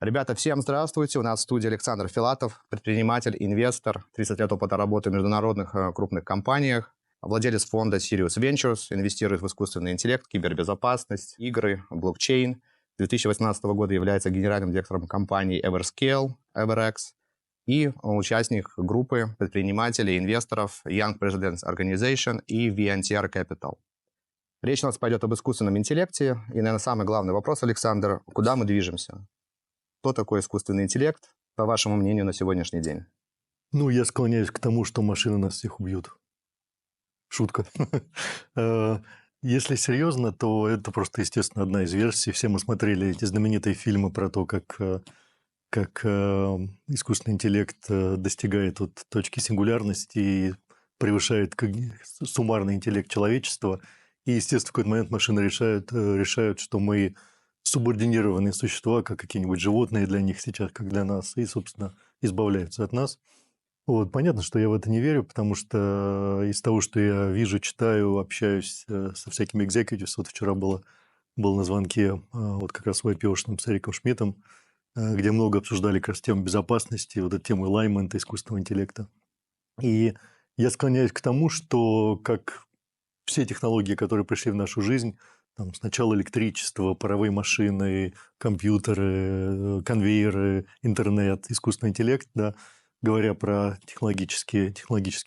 Ребята, всем здравствуйте. У нас в студии Александр Филатов, предприниматель, инвестор, 30 лет опыта работы в международных крупных компаниях, владелец фонда Sirius Ventures, инвестирует в искусственный интеллект, кибербезопасность, игры, блокчейн. С 2018 года является генеральным директором компании Everscale, EverX, и участник группы предпринимателей и инвесторов Young Presidents Organization и VNTR Capital. Речь у нас пойдет об искусственном интеллекте. И, наверное, самый главный вопрос, Александр, куда мы движемся? Что такое искусственный интеллект, по вашему мнению, на сегодняшний день? Я склоняюсь к тому, что машины нас всех убьют. Шутка. Если серьезно, то это просто, естественно, одна из версий. Все мы смотрели эти знаменитые фильмы про то, как искусственный интеллект достигает точки сингулярности и превышает суммарный интеллект человечества. И, естественно, в какой-то момент машины решают, что мы субординированные существа, как какие-нибудь животные для них сейчас, как для нас, и, собственно, избавляются от нас. Понятно, что я в это не верю, потому что из того, что я вижу, читаю, общаюсь со всякими executives, вчера был на звонке как раз в IPO-шном с Эриком Шмидтом, где много обсуждали как раз тему безопасности, эту тему alignment искусственного интеллекта. И я склоняюсь к тому, что как все технологии, которые пришли в нашу жизнь, сначала электричество, паровые машины, компьютеры, конвейеры, интернет, искусственный интеллект, да, говоря про технологические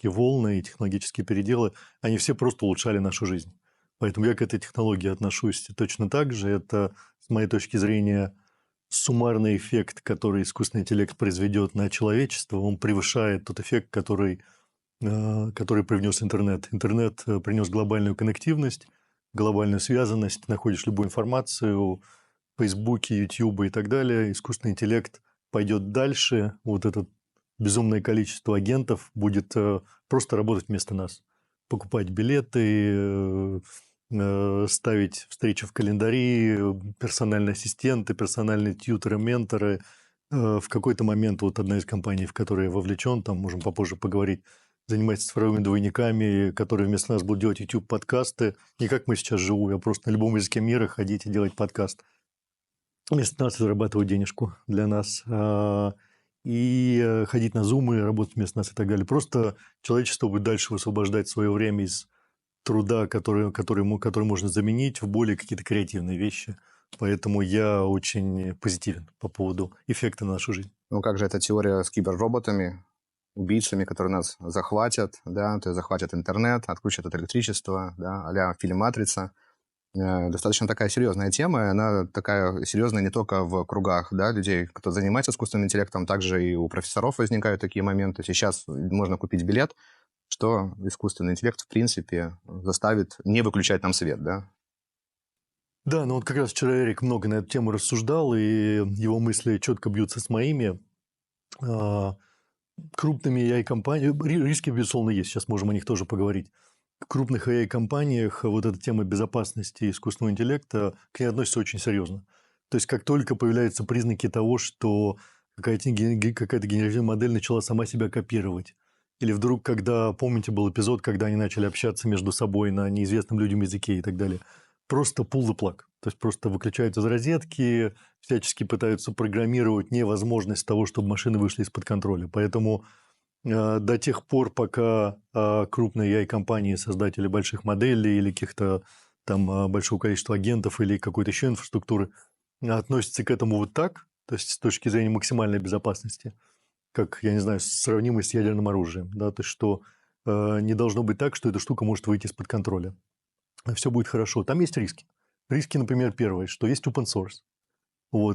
волны и технологические переделы, они все просто улучшали нашу жизнь. Поэтому я к этой технологии отношусь точно так же. Это, с моей точки зрения, суммарный эффект, который искусственный интеллект произведет на человечество, он превышает тот эффект, который привнес интернет. Интернет принес глобальную коннективность, глобальную связанность, находишь любую информацию в Фейсбуке, Ютьюбе и так далее. Искусственный интеллект пойдет дальше. Это безумное количество агентов будет просто работать вместо нас. Покупать билеты, ставить встречи в календари, персональные ассистенты, персональные тьюторы, менторы. В какой-то момент одна из компаний, в которой я вовлечен, можем попозже поговорить, занимается цифровыми двойниками, которые вместо нас будут делать YouTube-подкасты. Не как мы сейчас живем, а просто на любом языке мира ходить и делать подкаст. Вместо нас зарабатывать денежку для нас. И ходить на Zoom и работать вместо нас и так далее. Просто человечество будет дальше высвобождать свое время из труда, который можно заменить в более какие-то креативные вещи. Поэтому я очень позитивен по поводу эффекта на нашу жизнь. Как же эта теория с киберроботами, убийцами, которые нас захватят, да, то есть захватят интернет, отключат от электричества, да, а-ля фильм «Матрица». Достаточно такая серьезная тема, она такая серьезная не только в кругах, да, людей, кто занимается искусственным интеллектом, также и у профессоров возникают такие моменты. Сейчас можно купить билет, что искусственный интеллект, в принципе, заставит не выключать нам свет, да? Да, как раз вчера Эрик много на эту тему рассуждал, и его мысли четко бьются с моими. Крупными AI-компаниями, риски, безусловно, есть, сейчас можем о них тоже поговорить. В крупных AI-компаниях эта тема безопасности искусственного интеллекта к ней относится очень серьезно. То есть, как только появляются признаки того, что какая-то генеративная модель начала сама себя копировать, или вдруг, помните, был эпизод, когда они начали общаться между собой на неизвестном людям языке и так далее, просто pull the plug. То есть, просто выключают из розетки, всячески пытаются программировать невозможность того, чтобы машины вышли из-под контроля. Поэтому до тех пор, пока крупные AI-компании, создатели больших моделей или каких-то большого количества агентов или какой-то еще инфраструктуры относятся к этому так, то есть с точки зрения максимальной безопасности, как, я не знаю, сравнимой с ядерным оружием, да, то есть что не должно быть так, что эта штука может выйти из-под контроля. Все будет хорошо. Там есть риски. Риски, например, первое, что есть open source.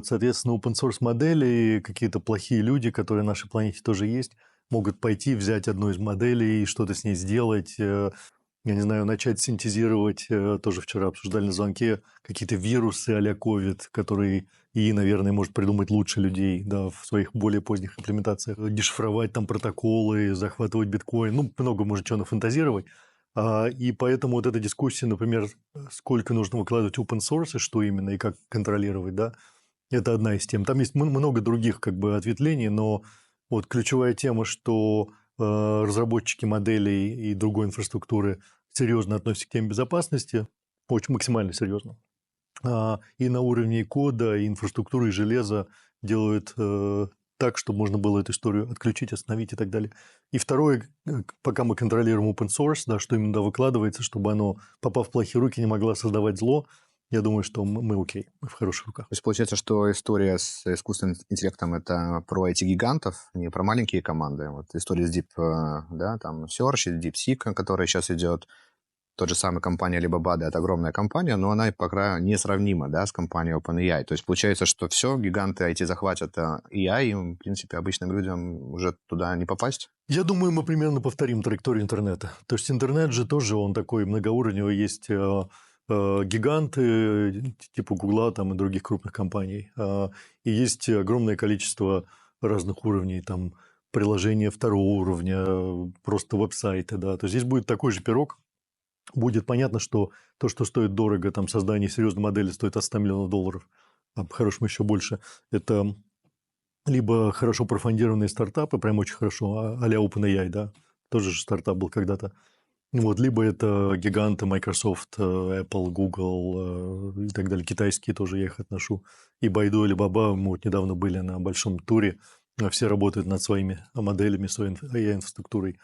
Соответственно, open source модели, какие-то плохие люди, которые на нашей планете тоже есть, могут пойти, взять одну из моделей и что-то с ней сделать, я не знаю, начать синтезировать, тоже вчера обсуждали на звонке, какие-то вирусы а-ля COVID, которые наверное, может придумать лучше людей, да, в своих более поздних имплементациях, дешифровать протоколы, захватывать биткоин, много можно чего нафантазировать. И поэтому эта дискуссия, например, сколько нужно выкладывать open source, и что именно, и как контролировать, да, это одна из тем. Там есть много других ответвлений, но ключевая тема, что разработчики моделей и другой инфраструктуры серьезно относятся к теме безопасности, очень максимально серьезно. И на уровне кода, и инфраструктуры, и железа, делают так, чтобы можно было эту историю отключить, остановить и так далее. И второе, пока мы контролируем open source, да, что именно выкладывается, чтобы оно, попав в плохие руки, не могло создавать зло, я думаю, что мы окей, мы в хороших руках. То есть получается, что история с искусственным интеллектом — это про этих гигантов, не про маленькие команды. Вот история с Deep, да, там Search, DeepSeek, которая сейчас идет, тот же самый компания Alibaba, да, это огромная компания, но она пока несравнима, да, с компанией OpenAI. То есть получается, что все, гиганты IT захватят AI, и, в принципе, обычным людям уже туда не попасть. Я думаю, мы примерно повторим траекторию интернета. То есть интернет же тоже, он такой многоуровневый, есть гиганты типа Гугла там, и других крупных компаний. И есть огромное количество разных уровней, там приложения второго уровня, просто веб-сайты. Да. То есть здесь будет такой же пирог. Будет понятно, что то, что стоит дорого, там создание серьезной модели стоит от 100 миллионов долларов, а по-хорошему еще больше. Это либо хорошо профандированные стартапы, прям очень хорошо, а-ля OpenAI, да, тоже же стартап был когда-то. Вот, либо это гиганты Microsoft, Apple, Google и так далее, китайские тоже я их отношу. И Baidu, и Alibaba, мы вот недавно были на большом туре, все работают над своими моделями, своей AI-инфраструктурой.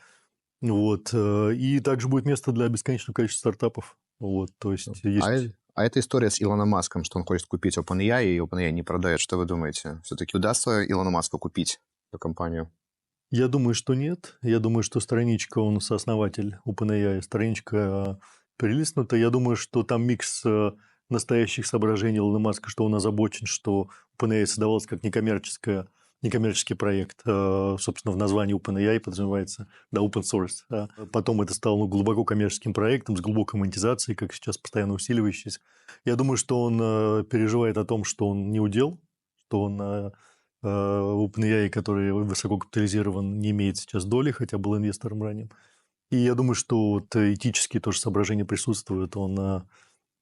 Вот, и также будет место для бесконечного количества стартапов. Вот, то есть А, есть... а эта история с Илоном Маском, что он хочет купить OpenAI, и OpenAI не продает, что вы думаете? Все-таки удастся Илону Маску купить эту компанию? Я думаю, что нет. Я думаю, что страничка, он сооснователь OpenAI, страничка перелистнута. Я думаю, что там микс настоящих соображений Илона Маска, что он озабочен, что OpenAI создавалась как некоммерческий проект. Собственно, в названии OpenAI подразумевается, да, open source. Потом это стало глубоко коммерческим проектом с глубокой монетизацией, как сейчас постоянно усиливающейся. Я думаю, что он переживает о том, что он не удел, что он... OpenAI, который высоко капитализирован, не имеет сейчас доли, хотя был инвестором ранним. И я думаю, что вот этические тоже соображения присутствуют. Он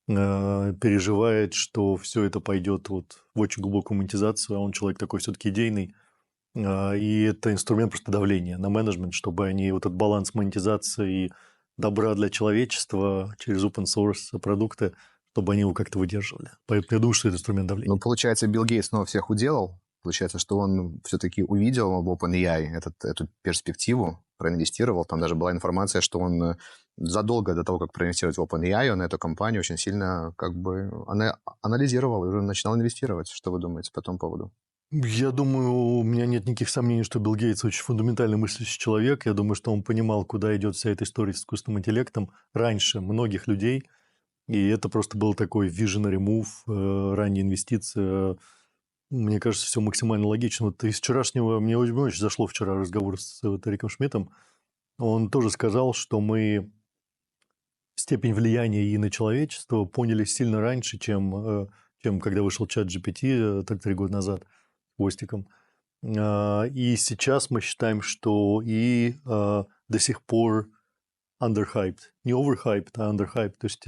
переживает, что все это пойдет вот в очень глубокую монетизацию, а он человек такой все-таки идейный. И это инструмент просто давления на менеджмент, чтобы они вот этот баланс монетизации и добра для человечества через open source продукты, чтобы они его как-то выдерживали. Поэтому я думаю, что это инструмент давления. Ну, получается, Билл Гейтс снова всех уделал. Получается, что он все-таки увидел в OpenAI эту перспективу, проинвестировал. Там даже была информация, что он задолго до того, как проинвестировать в OpenAI, он эту компанию очень сильно как бы анализировал и уже начинал инвестировать. Что вы думаете по этому поводу? Я думаю, у меня нет никаких сомнений, что Билл Гейтс очень фундаментально мыслящий человек. Я думаю, что он понимал, куда идет вся эта история с искусственным интеллектом раньше многих людей. И это просто был такой visionary move, ранняя инвестиция. Мне кажется, все максимально логично. Вот из вчерашнего, мне очень зашло вчера разговор с Эриком Шмидтом. Он тоже сказал, что мы степень влияния и на человечество поняли сильно раньше, чем когда вышел чат GPT 3 года назад с хвостиком. И сейчас мы считаем, что до сих пор underhyped. Не overhyped, а underhyped. То есть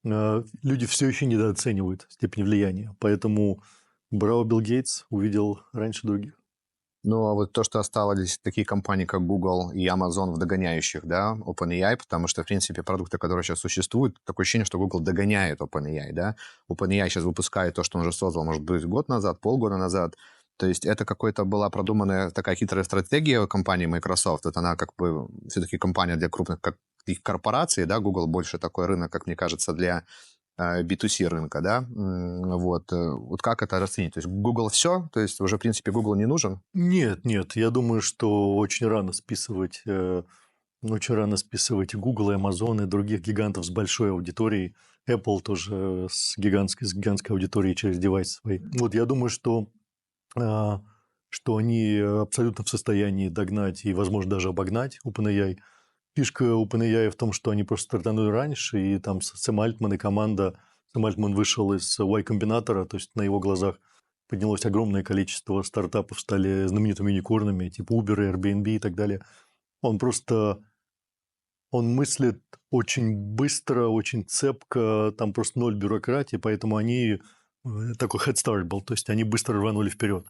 люди все еще недооценивают степень влияния. Поэтому браво, Билл Гейтс увидел раньше других. Ну, а вот то, что осталось такие компании, как Google и Amazon в догоняющих, да, OpenAI, потому что, в принципе, продукты, которые сейчас существуют, такое ощущение, что Google догоняет OpenAI, да. OpenAI сейчас выпускает то, что он уже создал, может быть, год назад, полгода назад. То есть это какая-то была продуманная такая хитрая стратегия компании Microsoft. Вот она как бы все-таки компания для крупных как их корпораций, да, Google больше такой рынок, как мне кажется, для B2C рынка, да, вот как это расценить? То есть Google все, то есть уже, в принципе, Google не нужен? Нет, я думаю, что очень рано списывать и Google, и Amazon, и других гигантов с большой аудиторией. Apple тоже с гигантской аудиторией через девайсы свои. Вот я думаю, что они абсолютно в состоянии догнать и, возможно, даже обогнать OpenAI. Фишка OpenAI в том, что они просто стартанули раньше, и там Сэм Альтман и команда... Сэм Альтман вышел из Y-комбинатора, то есть на его глазах поднялось огромное количество стартапов, стали знаменитыми юникорнами, типа Uber, Airbnb и так далее. Он мыслит очень быстро, очень цепко, там просто ноль бюрократии, поэтому они такой head start был, то есть они быстро рванули вперед.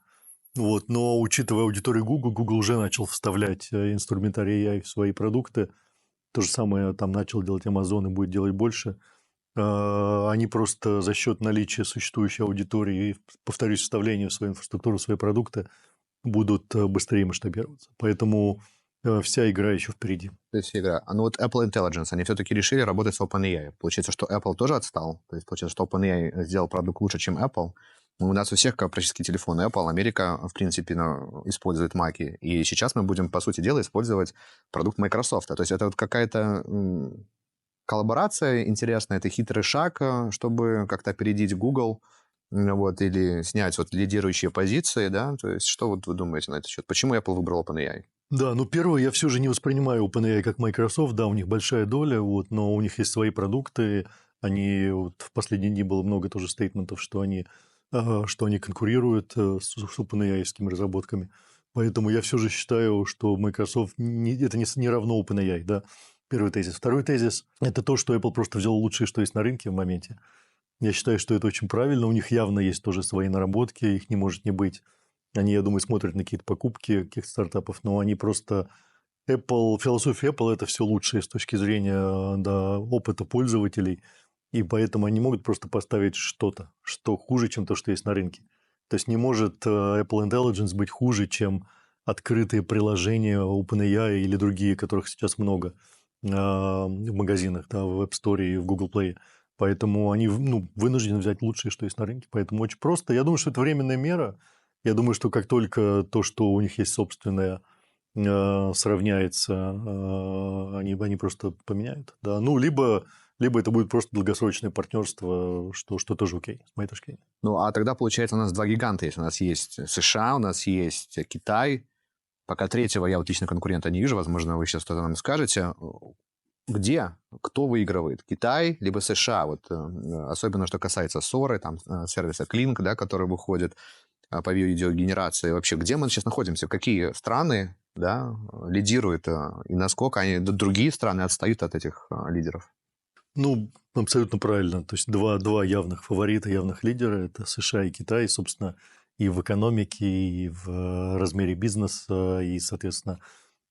Вот. Но учитывая аудиторию Google уже начал вставлять инструментарий AI в свои продукты. То же самое там начал делать Amazon и будет делать больше. Они просто за счет наличия существующей аудитории и, повторюсь, вставления в свою инфраструктуру, в свои продукты будут быстрее масштабироваться. Поэтому вся игра еще впереди. То есть игра. А ну вот Apple Intelligence, они все-таки решили работать с OpenAI. Получается, что Apple тоже отстал. То есть получается, что OpenAI сделал продукт лучше, чем Apple. У нас у всех практически телефоны Apple. Америка, в принципе, использует Mac. И сейчас мы будем, по сути дела, использовать продукт Microsoft. То есть это вот какая-то коллаборация интересная, это хитрый шаг, чтобы как-то опередить Google, вот, или снять вот лидирующие позиции, да? То есть что вот вы думаете на этот счет? Почему Apple выбрал OpenAI? Да, ну первое, я все же не воспринимаю OpenAI как Microsoft, да, у них большая доля, вот, но у них есть свои продукты, они, вот, в последние дни было много тоже стейтментов, что они конкурируют с OpenAI-скими разработками, поэтому я все же считаю, что Microsoft это не равно OpenAI, да, первый тезис. Второй тезис – это то, что Apple просто взял лучшее, что есть на рынке в моменте. Я считаю, что это очень правильно, у них явно есть тоже свои наработки, их не может не быть. Они, я думаю, смотрят на какие-то покупки каких-то стартапов, но они просто... философия Apple – это все лучшее с точки зрения, да, опыта пользователей, и поэтому они не могут просто поставить что-то, что хуже, чем то, что есть на рынке. То есть не может Apple Intelligence быть хуже, чем открытые приложения OpenAI или другие, которых сейчас много в магазинах, да, в App Store и в Google Play. Поэтому они вынуждены взять лучшее, что есть на рынке. Поэтому очень просто. Я думаю, что это временная мера. Я думаю, что как только то, что у них есть собственное, сравняется, они просто поменяют. Да. Ну, либо это будет просто долгосрочное партнерство, что тоже окей, с моей точки зрения. Ну, а тогда, получается, у нас два гиганта есть. У нас есть США, у нас есть Китай. Пока третьего я вот лично конкурента не вижу. Возможно, вы сейчас что-то нам скажете. Где? Кто выигрывает? Китай либо США? Вот, особенно, что касается Соры, там, сервиса Клинк, да, который выходит по видеогенерации. Вообще, где мы сейчас находимся? Какие страны, да, лидируют? И насколько другие страны отстают от этих лидеров? Ну, абсолютно правильно. То есть два явных фаворита, явных лидера – это США и Китай, собственно, и в экономике, и в размере бизнеса, и, соответственно,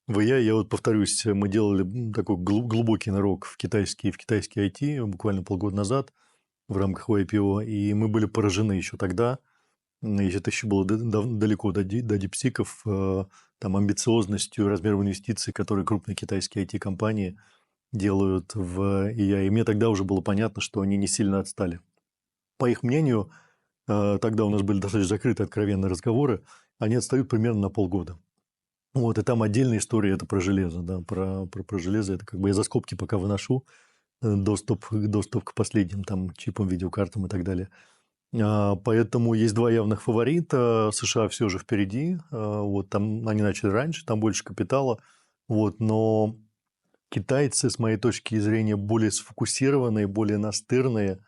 в AI. Я вот повторюсь, мы делали такой глубокий нырок в китайский IT буквально полгода назад в рамках IPO, и мы были поражены еще тогда. Это еще было далеко до дипсиков, там, амбициозностью, размером инвестиций, которые крупные китайские IT-компании делают в AI. И мне тогда уже было понятно, что они не сильно отстали. По их мнению, тогда у нас были достаточно закрытые, откровенные разговоры, они отстают примерно на полгода. Вот, и там отдельная история – это про железо. Да, про железо – это как бы я за скобки пока выношу доступ к последним там чипам, видеокартам и так далее. Поэтому есть два явных фаворита. США все же впереди. Вот, там они начали раньше, там больше капитала. Вот, но китайцы, с моей точки зрения, более сфокусированные, более настырные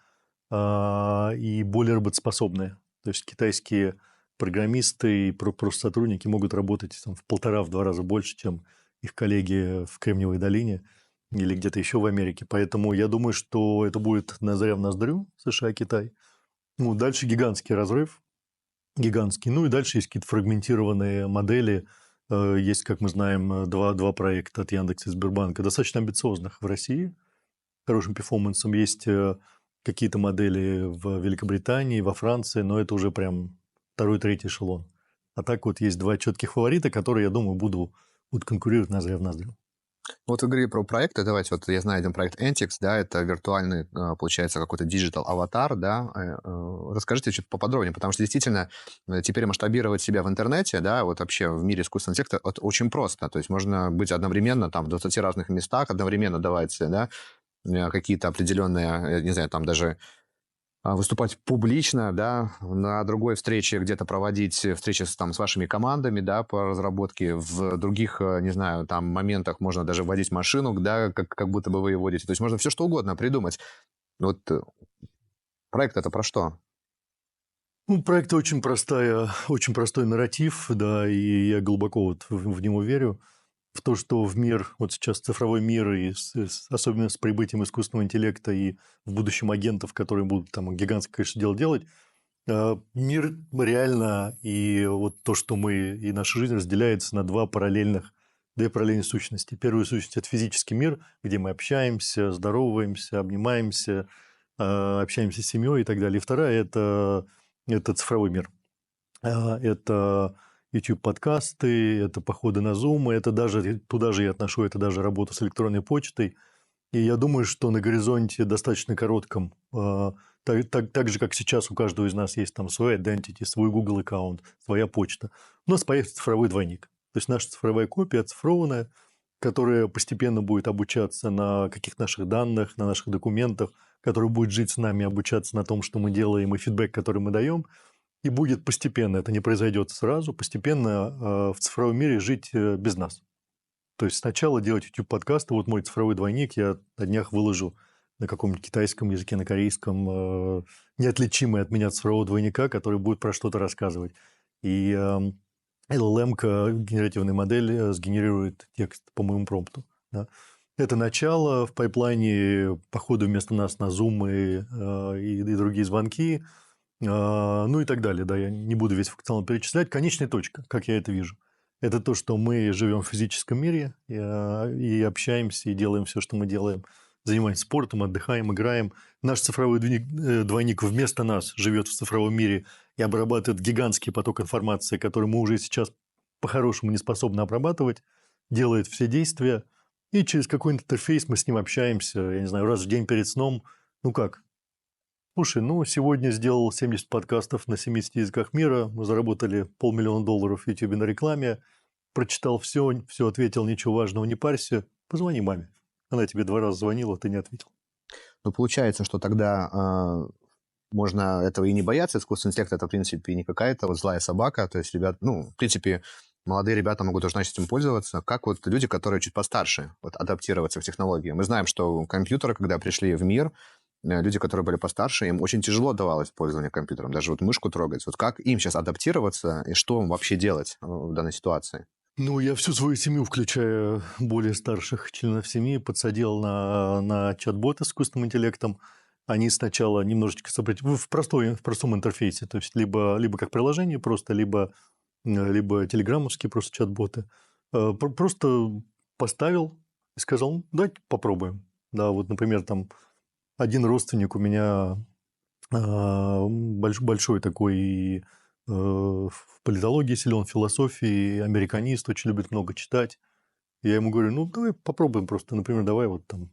и более работоспособные. То есть китайские программисты и просто сотрудники могут работать там, в 1,5-2 раза больше, чем их коллеги в Кремниевой долине или где-то еще в Америке. Поэтому я думаю, что это будет ноздря в ноздрю США и Китай. Ну, дальше гигантский разрыв. Гигантский. Ну и дальше есть какие-то фрагментированные модели. Есть, как мы знаем, два проекта от Яндекса и Сбербанка, достаточно амбициозных в России, хорошим перформансом. Есть какие-то модели в Великобритании, во Франции, но это уже прям второй-третий эшелон. А так вот есть два четких фаворита, которые, я думаю, будут конкурировать ноздря в ноздрю. Вот вы говорили про проекты. Давайте, вот я знаю один проект Antix, да, это виртуальный, получается, какой-то диджитал аватар, да. Расскажите чуть поподробнее, потому что действительно теперь масштабировать себя в интернете, да, вот вообще в мире искусственного интеллекта это очень просто. То есть можно быть одновременно там в 20 разных местах, одновременно давать, да, какие-то определенные, я не знаю, там даже выступать публично, да, на другой встрече где-то проводить встречи с вашими командами, да, по разработке, в других, не знаю, там моментах можно даже водить машину, да, как будто бы вы ее водите. То есть можно все что угодно придумать. Вот проект это про что? Ну, проект очень простой нарратив, да, и я глубоко вот в него верю. В то, что в мир, вот сейчас цифровой мир, и особенно с прибытием искусственного интеллекта и в будущем агентов, которые будут там гигантское, конечно, дело делать, мир реально, и вот то, что мы, и наша жизнь разделяется на две параллельные сущности. Первая сущность – это физический мир, где мы общаемся, здороваемся, обнимаемся, общаемся с семьей и так далее. И вторая – это цифровой мир. Это YouTube-подкасты, это походы на Zoom, это даже, туда же я отношу, это даже работа с электронной почтой. И я думаю, что на горизонте достаточно коротком, так же, как сейчас у каждого из нас есть там свой identity, свой Google аккаунт, своя почта, у нас появится цифровой двойник. То есть наша цифровая копия оцифрованная, которая постепенно будет обучаться на каких-то наших данных, на наших документах, которая будет жить с нами, обучаться на том, что мы делаем, и фидбэк, который мы даем, и будет постепенно, это не произойдет сразу, постепенно в цифровом мире жить без нас. То есть сначала делать YouTube-подкасты, вот мой цифровой двойник я на днях выложу на каком-нибудь китайском языке, на корейском, неотличимый от меня цифрового двойника, который будет про что-то рассказывать. И LLM-ка, генеративная модель, сгенерирует текст по моему промпту. Да. Это начало, в пайплайне походу вместо нас на Zoom и другие звонки, ну и так далее. Да, я не буду весь функционал перечислять. Конечная точка, как я это вижу, это то, что мы живем в физическом мире и общаемся, и делаем все, что мы делаем. Занимаемся спортом, отдыхаем, играем. Наш цифровой двойник вместо нас живет в цифровом мире и обрабатывает гигантский поток информации, который мы уже сейчас по-хорошему не способны обрабатывать, делает все действия, и через какой-нибудь интерфейс мы с ним общаемся, я не знаю, раз в день перед сном. Ну как? Слушай, сегодня сделал 70 подкастов на 70 языках мира, мы заработали $500 000 в YouTube на рекламе, прочитал все, ответил, ничего важного, не парься, позвони маме. Она тебе 2 раза звонила, ты не ответил. Ну, получается, что тогда можно этого и не бояться. Искусственный интеллект – это, в принципе, не какая-то вот злая собака. То есть, ребят, в принципе, молодые ребята могут уже начать этим пользоваться. Как вот люди, которые чуть постарше, вот, адаптироваться к технологии? Мы знаем, что компьютеры, когда пришли в мир, люди, которые были постарше, им очень тяжело давалось пользование компьютером, даже вот мышку трогать. Вот как им сейчас адаптироваться и что им вообще делать в данной ситуации? Я всю свою семью, включая более старших членов семьи, подсадил на чат-боты с искусственным интеллектом. Они сначала немножечко в простом интерфейсе, то есть либо как приложение просто, либо телеграммовские просто чат-боты. Просто поставил и сказал, давайте попробуем. Да, вот, например, там один родственник у меня большой такой в политологии силен, в философии, американист, очень любит много читать. Я ему говорю, давай попробуем просто, например, давай вот там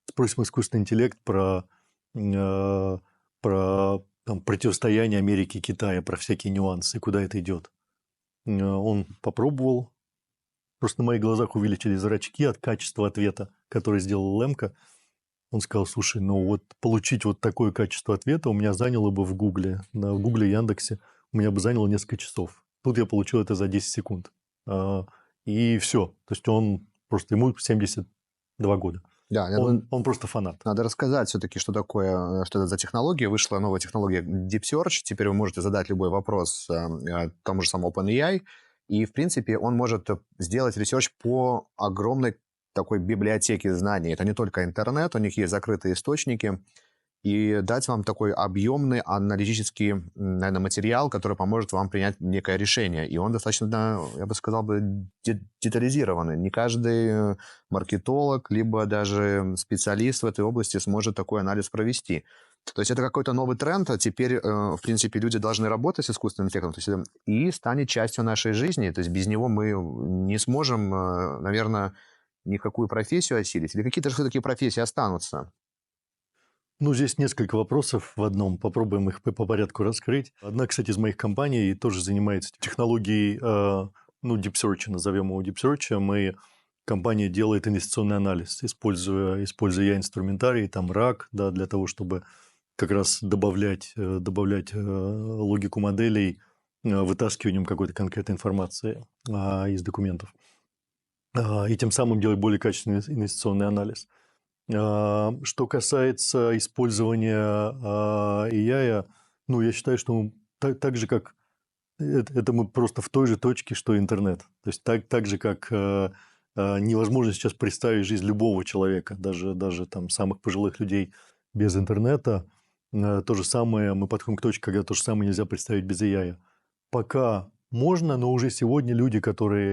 спросим искусственный интеллект про там, противостояние Америки и Китая, про всякие нюансы, куда это идет. Он попробовал, просто на моих глазах увеличились зрачки от качества ответа, который сделал Лемка. Он сказал, слушай, вот получить вот такое качество ответа у меня заняло бы в Гугле, на Гугле, Яндексе, у меня бы заняло несколько часов. Тут я получил это за 10 секунд. И все. То есть он просто, ему 72 года. Да, он просто фанат. Надо рассказать все-таки, что это за технология. Вышла новая технология Deep Search. Теперь вы можете задать любой вопрос тому же самому OpenAI. И, в принципе, он может сделать ресерч по огромной такой библиотеке знаний. Это не только интернет, у них есть закрытые источники. И дать вам такой объемный аналитический, наверное, материал, который поможет вам принять некое решение. И он достаточно, я бы сказал, детализированный. Не каждый маркетолог, либо даже специалист в этой области сможет такой анализ провести. То есть это какой-то новый тренд. Теперь, в принципе, люди должны работать с искусственным интеллектом и станет частью нашей жизни. То есть без него мы не сможем, наверное, никакую профессию осилить. Или какие-то же все-таки профессии останутся? Здесь несколько вопросов в одном. Попробуем их по порядку раскрыть. Одна, кстати, из моих компаний тоже занимается технологией, Deep Search, назовем его Deep Search. Компания делает инвестиционный анализ, используя я инструментарий, там RAG, да, для того, чтобы как раз добавлять логику моделей вытаскиванием какой-то конкретной информации из документов. И тем самым делать более качественный инвестиционный анализ. Что касается использования AI, я считаю, что так же, как это мы просто в той же точке, что и интернет. То есть так же, как невозможно сейчас представить жизнь любого человека, даже там самых пожилых людей без интернета. То же самое, мы подходим к точке, когда то же самое нельзя представить без AI. Пока можно, но уже сегодня люди,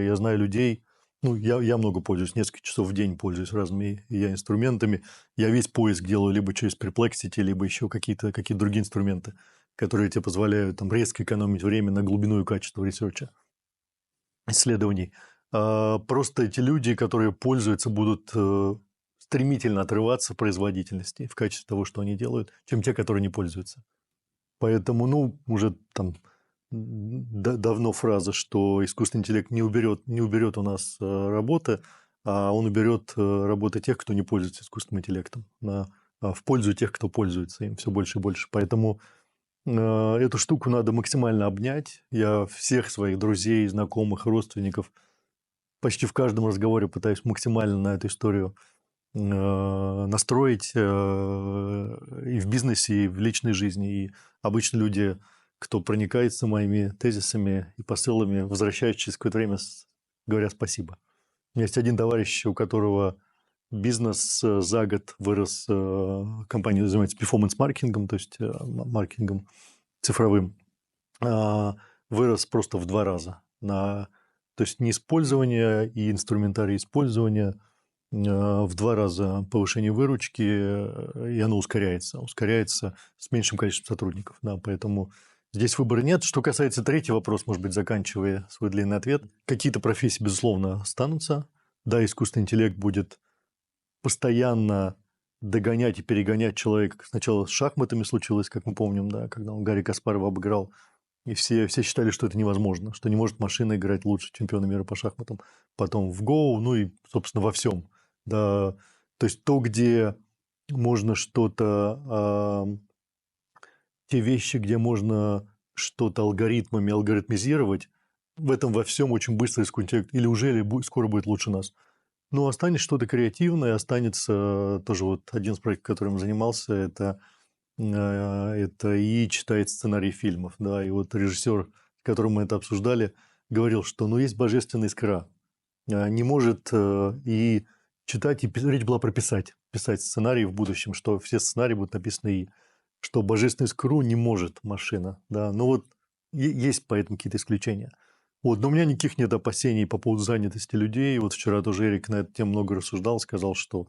я знаю людей, Ну, я много пользуюсь, несколько часов в день пользуюсь разными я инструментами. Я весь поиск делаю либо через Perplexity, либо еще какие-то другие инструменты, которые тебе позволяют там резко экономить время на глубину и качество ресерча, исследований. Просто эти люди, которые пользуются, будут стремительно отрываться в производительности в качестве того, что они делают, чем те, которые не пользуются. Поэтому, ну, уже там давно фраза, что искусственный интеллект не уберет у нас работы, а он уберет работы тех, кто не пользуется искусственным интеллектом, в пользу тех, кто пользуется им все больше и больше. Поэтому эту штуку надо максимально обнять. Я всех своих друзей, знакомых, родственников почти в каждом разговоре пытаюсь максимально на эту историю настроить и в бизнесе, и в личной жизни. И обычно люди, кто проникается моими тезисами и посылами, возвращаются через какое-то время, говорят спасибо. У меня есть один товарищ, у которого бизнес за год вырос, компания занимается перформанс-маркетингом, то есть маркетингом цифровым, вырос просто в 2 раза. То есть не использование и инструментарий использования – в 2 раза повышение выручки, и оно ускоряется с меньшим количеством сотрудников. Да, поэтому здесь выбора нет. Что касается третьего вопроса, может быть, заканчивая свой длинный ответ, какие-то профессии, безусловно, останутся. Да, искусственный интеллект будет постоянно догонять и перегонять человека. Сначала с шахматами случилось, как мы помним, да, когда он Гарри Каспарова обыграл, и все считали, что это невозможно, что не может машина играть лучше чемпиона мира по шахматам. Потом в Go, ну и, собственно, во всем. Да, то есть то, где можно что-то, те вещи, где можно что-то алгоритмами алгоритмизировать, в этом во всем очень быстро искусственный интеллект или уже, или скоро будет лучше нас. Но останется что-то креативное, останется тоже вот один из проектов, которым занимался, это и читает сценарий фильмов, да, и вот режиссер, с которым мы это обсуждали, говорил, что ну есть божественная искра, не может и читать, и речь была про писать сценарии в будущем, что все сценарии будут написаны и что божественную искру не может машина, да, ну вот есть поэтому какие-то исключения. Вот, но у меня никаких нет опасений по поводу занятости людей. Вот вчера тоже Эрик на эту тему много рассуждал, сказал, что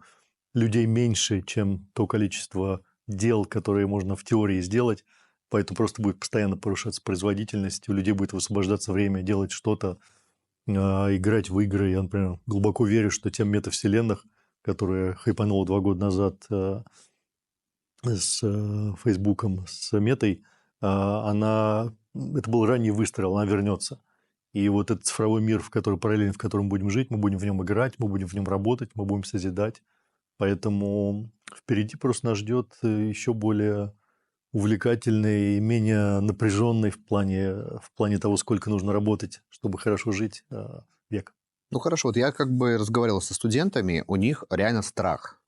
людей меньше, чем то количество дел, которые можно в теории сделать, поэтому просто будет постоянно повышаться производительность, у людей будет высвобождаться время делать что-то, играть в игры. Я, например, глубоко верю, что тем метавселенных, которые хайпануло 2 года назад с Фейсбуком, с Метой, это был ранний выстрел, она вернется. И вот этот цифровой мир, в котором будем жить, мы будем в нем играть, мы будем в нем работать, мы будем созидать. Поэтому впереди просто нас ждет еще более увлекательный и менее напряженный в плане того, сколько нужно работать, чтобы хорошо жить, век. Ну хорошо, вот я как бы разговаривал со студентами, у них реально страх.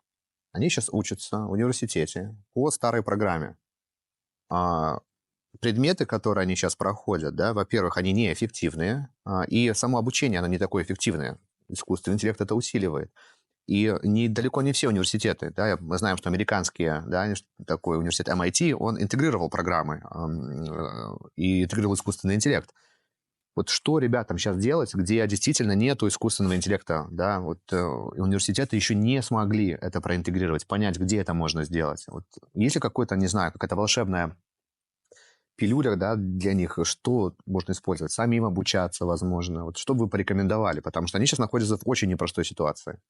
Они сейчас учатся в университете по старой программе. Предметы, которые они сейчас проходят, да, во-первых, они неэффективные, и само обучение, оно не такое эффективное. Искусственный интеллект это усиливает. И далеко не все университеты, да, мы знаем, что американские, да, такой университет MIT, он интегрировал программы и интегрировал искусственный интеллект. Вот что ребятам сейчас делать, где действительно нету искусственного интеллекта, да, вот университеты еще не смогли это проинтегрировать, понять, где это можно сделать. Вот есть ли какой-то, не знаю, какая-то волшебная пилюля, да, для них, что можно использовать, самим обучаться, возможно, вот что бы вы порекомендовали, потому что они сейчас находятся в очень непростой ситуации.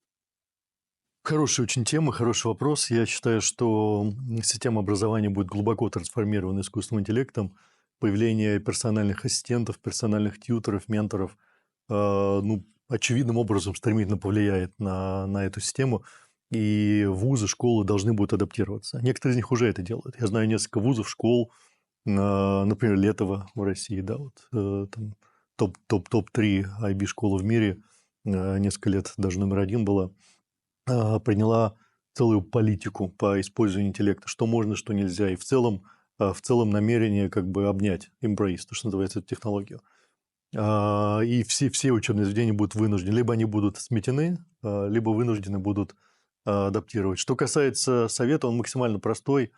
Хорошая очень тема, хороший вопрос. Я считаю, что система образования будет глубоко трансформирована искусственным интеллектом. Появление персональных ассистентов, персональных тьюторов, менторов, ну, очевидным образом стремительно повлияет на эту систему. И вузы, школы должны будут адаптироваться. Некоторые из них уже это делают. Я знаю несколько вузов, школ, например, Летово в России, да, вот там топ-3 IB-школы в мире, несколько лет даже номер 1 была, приняла целую политику по использованию интеллекта, что можно, что нельзя, и в целом намерение как бы обнять, embrace, то, что называется, эту технологию. И все учебные заведения будут вынуждены, либо они будут сметены, либо вынуждены будут адаптировать. Что касается совета, он максимально простой,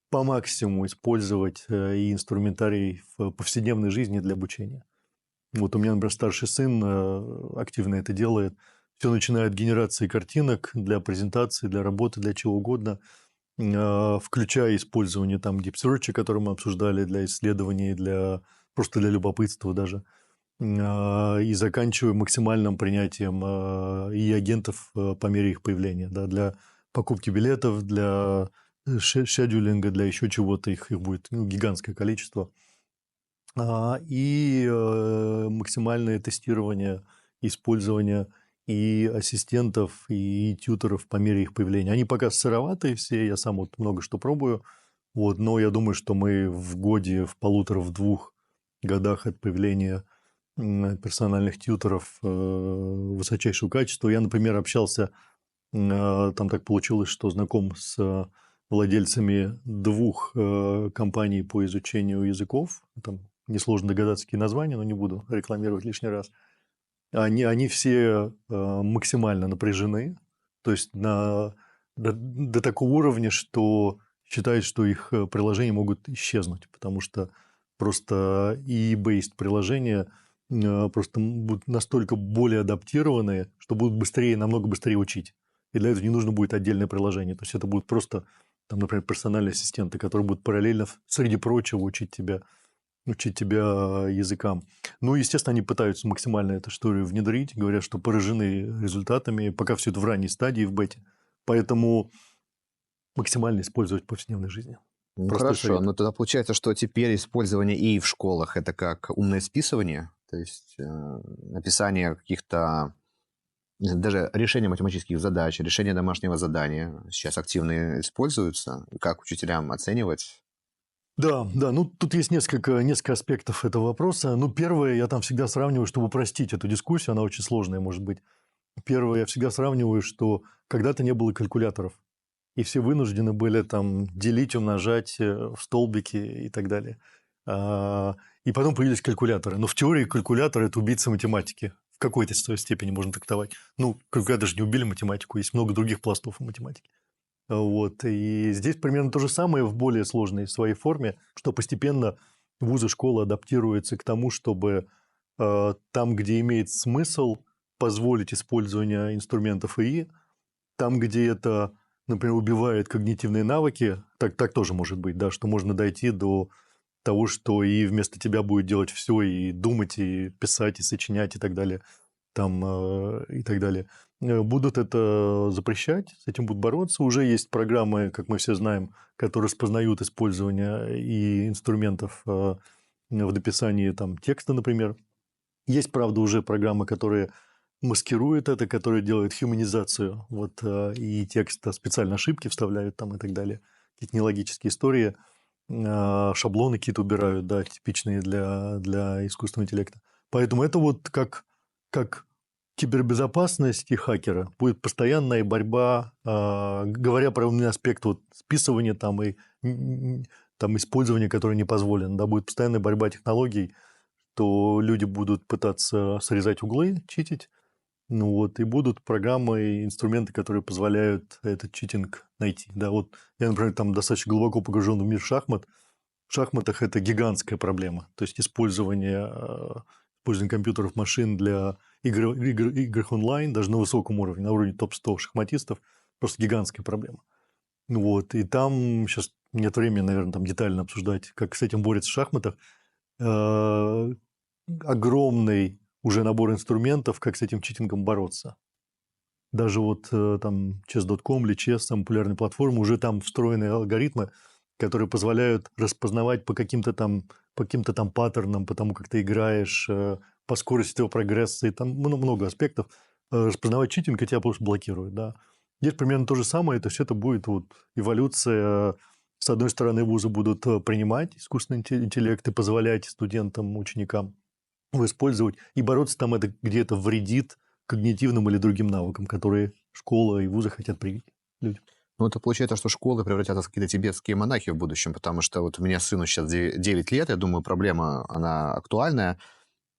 по максимуму использовать и инструментарий в повседневной жизни для обучения. Вот у меня, например, старший сын активно это делает. Все начиная от генерации картинок для презентации, для работы, для чего угодно, включая использование там Deep Search, который мы обсуждали для исследований, просто для любопытства даже, и заканчивая максимальным принятием и агентов по мере их появления, да, для покупки билетов, для шедулинга, для еще чего-то, их будет гигантское количество. И максимальное тестирование, использование и ассистентов, и тьюторов по мере их появления. Они пока сыроватые все, я сам вот много что пробую, вот, но я думаю, что мы в годе, в полутора, в 2 годах от появления персональных тьюторов высочайшего качества. Я, например, общался, там так получилось, что знаком с владельцами 2 компаний по изучению языков. Там несложно догадаться, какие названия, но не буду рекламировать лишний раз. Они все максимально напряжены, то есть до такого уровня, что считают, что их приложения могут исчезнуть, потому что просто EE-based приложения просто будут настолько более адаптированные, что будут быстрее, намного быстрее учить. И для этого не нужно будет отдельное приложение. То есть это будут просто, там, например, персональные ассистенты, которые будут параллельно, среди прочего, учить тебя языкам. Ну, естественно, они пытаются максимально эту историю внедрить, говорят, что поражены результатами, пока все это в ранней стадии, в бете. Поэтому максимально использовать в повседневной жизни. Ну, Простой хорошо, совет. но тогда получается, что теперь использование ИИ в школах – это как умное списывание, то есть написание каких-то, не знаю, даже решение математических задач, решение домашнего задания сейчас активно используются. Как учителям оценивать? Да, ну тут есть несколько аспектов этого вопроса. Ну, первое, я там всегда сравниваю, чтобы упростить эту дискуссию, она очень сложная может быть. Первое, я всегда сравниваю, что когда-то не было калькуляторов, и все вынуждены были там делить, умножать в столбики и так далее. И потом появились калькуляторы. Но в теории калькулятор – это убийца математики. В какой-то степени можно трактовать. Ну, калькуляторы же не убили математику, есть много других пластов в математике. Вот. И здесь примерно то же самое в более сложной своей форме, что постепенно вузы, школы адаптируются к тому, чтобы там, где имеет смысл позволить использование инструментов ИИ, там, где это, например, убивает когнитивные навыки, так тоже может быть, да, что можно дойти до того, что и вместо тебя будет делать все, и думать, и писать, и сочинять, и так далее, и так далее. Будут это запрещать, с этим будут бороться. Уже есть программы, как мы все знаем, которые распознают использование и инструментов в написании там, текста, например. Есть, правда, уже программы, которые маскируют это, которые делают хуманизацию, вот, и текста, специально ошибки вставляют там и так далее, какие-то нелогические истории, шаблоны какие-то убирают, да, типичные для искусственного интеллекта. Поэтому это вот как кибербезопасность и хакера. Будет постоянная борьба, говоря про умный аспект вот, списывания там, и там, использования, которое не позволено. Да, будет постоянная борьба технологий, то люди будут пытаться срезать углы, читить, ну вот, и будут программы и инструменты, которые позволяют этот читинг найти. Да, вот я, например, там достаточно глубоко погружен в мир шахмат. В шахматах это гигантская проблема. То есть использование компьютеров, машин для игр онлайн, даже на высоком уровне, на уровне топ-100 шахматистов, просто гигантская проблема. Ну вот, и там сейчас нет времени, наверное, там детально обсуждать, как с этим борются в шахматах. Огромный уже набор инструментов, как с этим читингом бороться. Даже вот там chess.com или Chess, там популярные платформы, уже там встроенные алгоритмы, которые позволяют распознавать по каким-то там паттернам, по тому, как ты играешь, по скорости твоего прогресса, и там много аспектов. Распознавать читинг, и тебя просто блокируют, да. Здесь примерно то же самое, то есть это будет вот эволюция. С одной стороны, вузы будут принимать искусственный интеллект и позволять студентам, ученикам его использовать, и бороться там это где-то вредит когнитивным или другим навыкам, которые школа и вузы хотят привить людям. Ну, это получается, что школы превратятся в какие-то тибетские монахи в будущем, потому что вот у меня сыну сейчас 9 лет, я думаю, проблема, она актуальная.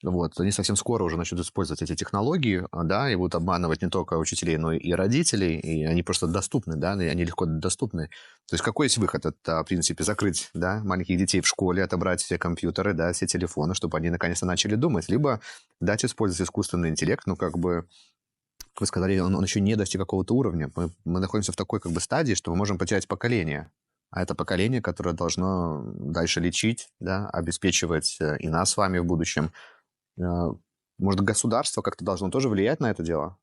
Вот, они совсем скоро уже начнут использовать эти технологии, да, и будут обманывать не только учителей, но и родителей, и они просто доступны, да, и они легко доступны. То есть какой есть выход? Это, в принципе, закрыть, да, маленьких детей в школе, отобрать все компьютеры, да, все телефоны, чтобы они наконец-то начали думать, либо дать использовать искусственный интеллект, ну, как бы, как вы сказали, он еще не достиг какого-то уровня. Мы находимся в такой, как бы, стадии, что мы можем потерять поколение. А это поколение, которое должно дальше лечить, да, обеспечивать и нас с вами в будущем. А, Может, государство как-то должно тоже влиять на это дело?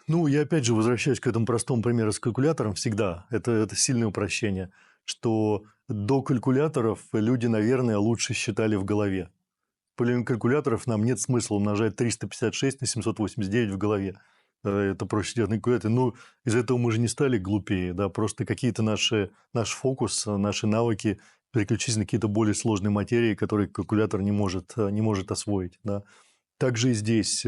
Ну, я опять же возвращаюсь к этому простому примеру с калькулятором всегда. Это сильное упрощение, что до калькуляторов люди, наверное, лучше считали в голове. Помимо калькуляторов нам нет смысла умножать 356 на 789 в голове. Это проще делать на калькуляторе. Ну, из этого мы же не стали глупее, да, просто какие-то наш фокус, наши навыки переключились на какие-то более сложные материи, которые калькулятор не может освоить, да. Также и здесь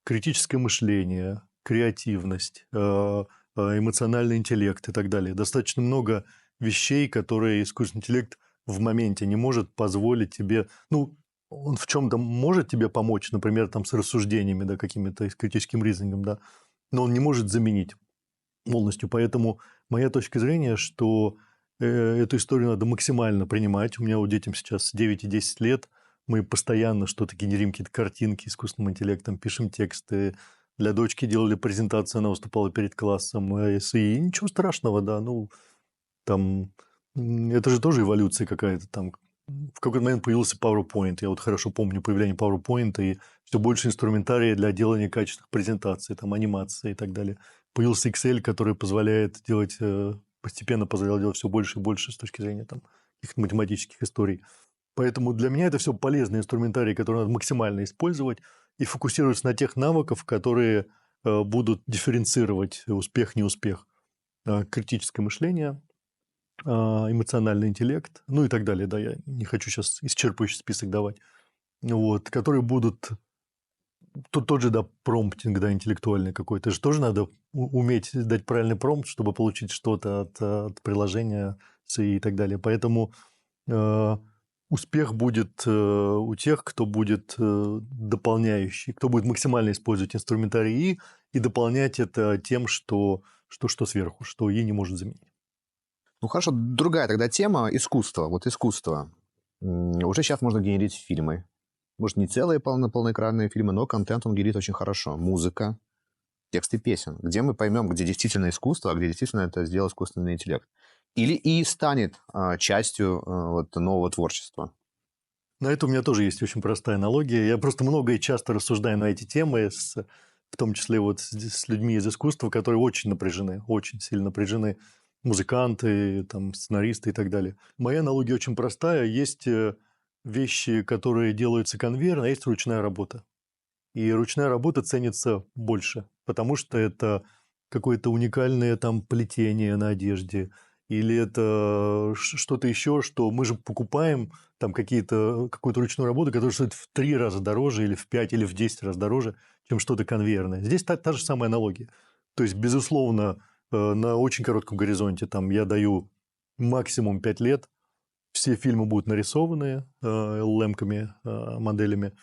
критическое мышление, креативность, эмоциональный интеллект и так далее. Достаточно много вещей, которые искусственный интеллект в моменте не может позволить тебе. Ну, он в чем-то может тебе помочь, например, там с рассуждениями, да, какими-то, с критическим ризингом, да, но он не может заменить полностью. Поэтому моя точка зрения, что эту историю надо максимально принимать. У меня у детям сейчас 9 и 10 лет. Мы постоянно что-то генерим, какие-то картинки искусственным интеллектом, пишем тексты. Для дочки делали презентацию, она выступала перед классом. И ничего страшного, да. Ну, там, это же тоже эволюция какая-то там. В какой-то момент появился PowerPoint. Я вот хорошо помню появление PowerPoint и все больше инструментария для делания качественных презентаций, там, анимации и так далее. Появился Excel, который позволяет делать, постепенно позволял делать все больше и больше с точки зрения там, каких-то математических историй. Поэтому для меня это все полезные инструментарии, которые надо максимально использовать и фокусироваться на тех навыках, которые будут дифференцировать успех-неуспех. Критическое мышление, эмоциональный интеллект, ну и так далее. Да, я не хочу сейчас исчерпывающий список давать. Вот, которые будут... Тот же, да, промптинг, да, интеллектуальный какой-то. Это же тоже надо уметь дать правильный промпт, чтобы получить что-то от приложения и так далее. Поэтому успех будет у тех, кто будет дополняющий, кто будет максимально использовать инструментарий и дополнять это тем, что сверху, что И не может заменить. Ну хорошо, другая тогда тема – искусство. Вот искусство. Уже сейчас можно генерить фильмы. Может, не целые полноэкранные фильмы, но контент он генерит очень хорошо. Музыка, тексты песен. Где мы поймем, где действительно искусство, а где действительно это сделал искусственный интеллект. Или и станет частью вот, нового творчества. На это у меня тоже есть очень простая аналогия. Я просто много и часто рассуждаю на эти темы, в том числе вот с людьми из искусства, которые очень напряжены, очень сильно напряжены. Музыканты, там, сценаристы и так далее. Моя аналогия очень простая. Есть вещи, которые делаются конвейерно, а есть ручная работа. И ручная работа ценится больше, потому что это какое-то уникальное там плетение на одежде, или это что-то еще, что мы же покупаем там какую-то ручную работу, которая стоит в 3 раза дороже, или в 5, или в 10 раз дороже, чем что-то конвейерное. Здесь та же самая аналогия. То есть, безусловно, на очень коротком горизонте там я даю максимум 5 лет, все фильмы будут нарисованы LLM-ками, моделями,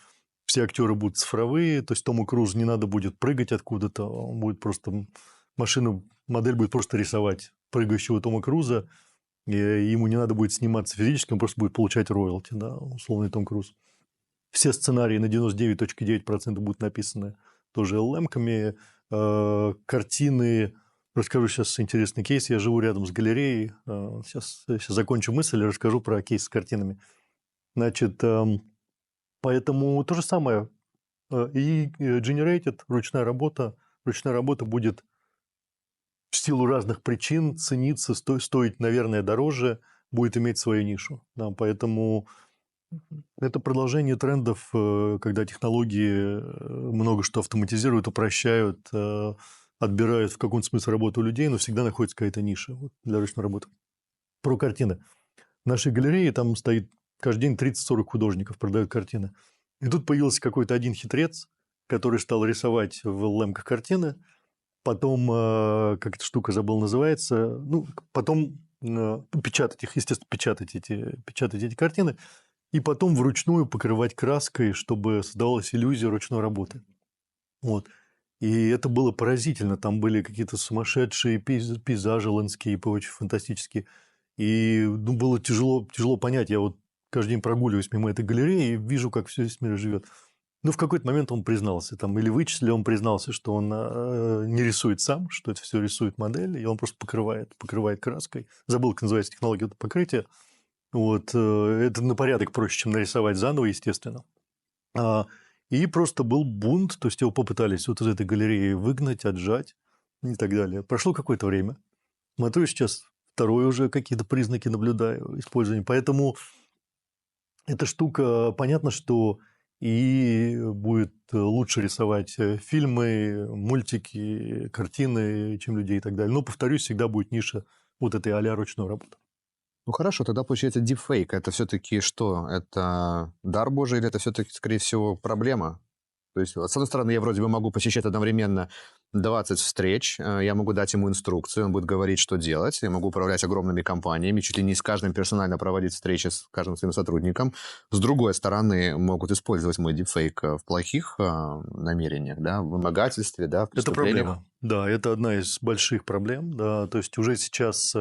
все актеры будут цифровые, то есть Тому Крузу не надо будет прыгать откуда-то, он будет просто модель будет просто рисовать прыгающего Тома Круза, и ему не надо будет сниматься физически, он просто будет получать роялти, да, условный Том Круз. Все сценарии на 99,9% будут написаны тоже LLM-ками, картины. Расскажу сейчас интересный кейс. Я живу рядом с галереей. Сейчас закончу мысль и расскажу про кейс с картинами. Значит, поэтому то же самое. И generated, ручная работа. Ручная работа будет в силу разных причин цениться, стоить, наверное, дороже, будет иметь свою нишу. Да, поэтому это продолжение трендов, когда технологии много что автоматизируют, упрощают, отбирают в каком-то смысле работу у людей, но всегда находится какая-то ниша для ручной работы. Про картины. В нашей галерее там стоит каждый день 30-40 художников, продают картины. И тут появился какой-то один хитрец, который стал рисовать в LLM-ках картины, потом, как эта штука, забыл, называется, ну, потом печатать их, естественно, печатать эти картины. и потом вручную покрывать краской, чтобы создавалась иллюзия ручной работы. Вот. И это было поразительно. Там были какие-то сумасшедшие пейзажи, ландскейпы очень фантастические. И ну, было тяжело понять. Я вот каждый день прогуливаюсь мимо этой галереи и вижу, как все здесь в мире живет. Ну, в какой-то момент он признался, там, или вычислил, он признался, что он не рисует сам, что это все рисует модель, и он просто покрывает краской. Забыл, как называется технология покрытия. Вот, это на порядок проще, чем нарисовать заново, естественно. А, и просто был бунт, то есть его попытались вот из этой галереи выгнать, отжать и так далее. Прошло какое-то время. Смотрю, сейчас второе уже какие-то признаки наблюдаю использования. Поэтому эта штука, понятно, что и будет лучше рисовать фильмы, мультики, картины, чем людей и так далее. Но, повторюсь, всегда будет ниша вот этой а-ля ручной работы. Ну хорошо, тогда получается дипфейк. Это все-таки что? Это дар Божий или это все-таки, скорее всего, проблема? То есть, вот, с одной стороны, я вроде бы могу посещать одновременно 20 встреч, я могу дать ему инструкцию, он будет говорить, что делать, я могу управлять огромными компаниями, чуть ли не с каждым персонально проводить встречи с каждым своим сотрудником. С другой стороны, могут использовать мой дипфейк в плохих намерениях, да, в вымогательстве, да, в Это преступлениях. проблема. Да, это одна из больших проблем. Да, то есть уже сейчас,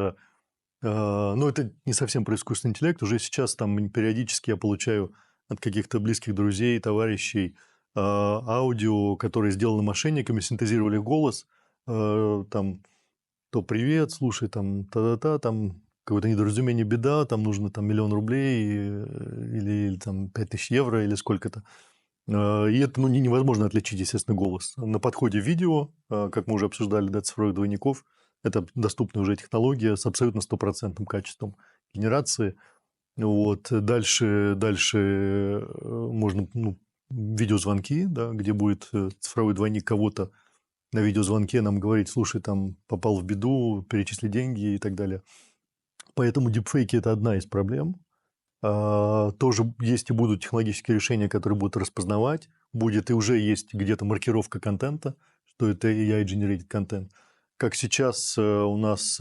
ну это не совсем про искусственный интеллект, уже сейчас там периодически я получаю от каких-то близких друзей, товарищей аудио, которые сделаны мошенниками, синтезировали голос, там то привет, слушай, там та-та-та, там какое-то недоразумение, беда, там нужно там 1 000 000 рублей или там 5000 евро или сколько-то. И это ну, невозможно отличить, естественно, голос. На подходе видео, как мы уже обсуждали, да, цифровых двойников, это доступная уже технология с абсолютно стопроцентным качеством генерации. Вот. Дальше можно ну, видеозвонки, да, где будет цифровой двойник кого-то на видеозвонке нам говорить, слушай, там попал в беду, перечисли деньги и так далее. Поэтому дипфейки – это одна из проблем. Тоже есть и будут технологические решения, которые будут распознавать. Будет и уже есть где-то маркировка контента, что это AI-generated контент. Как сейчас у нас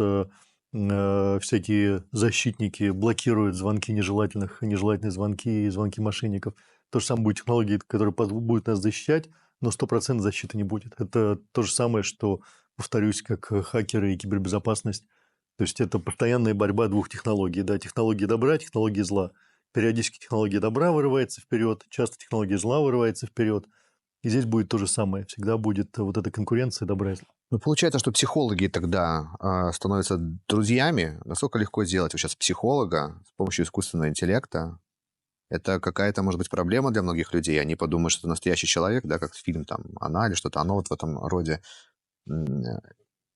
всякие защитники блокируют звонки нежелательные звонки и звонки мошенников. То же самое будет технологии, которые будут нас защищать, но 100% защиты не будет. Это то же самое, что, повторюсь, как хакеры и кибербезопасность. То есть это постоянная борьба двух технологий. Да, технологии добра, технологии зла. Периодически технология добра вырывается вперед, часто технология зла вырывается вперед. И здесь будет то же самое. Всегда будет вот эта конкуренция добра и зла. Ну, получается, что психологи тогда становятся друзьями. Насколько легко сделать сейчас психолога с помощью искусственного интеллекта? Это какая-то, может быть, проблема для многих людей. Они подумают, что это настоящий человек, да, как фильм там «Она» или что-то оно вот в этом роде.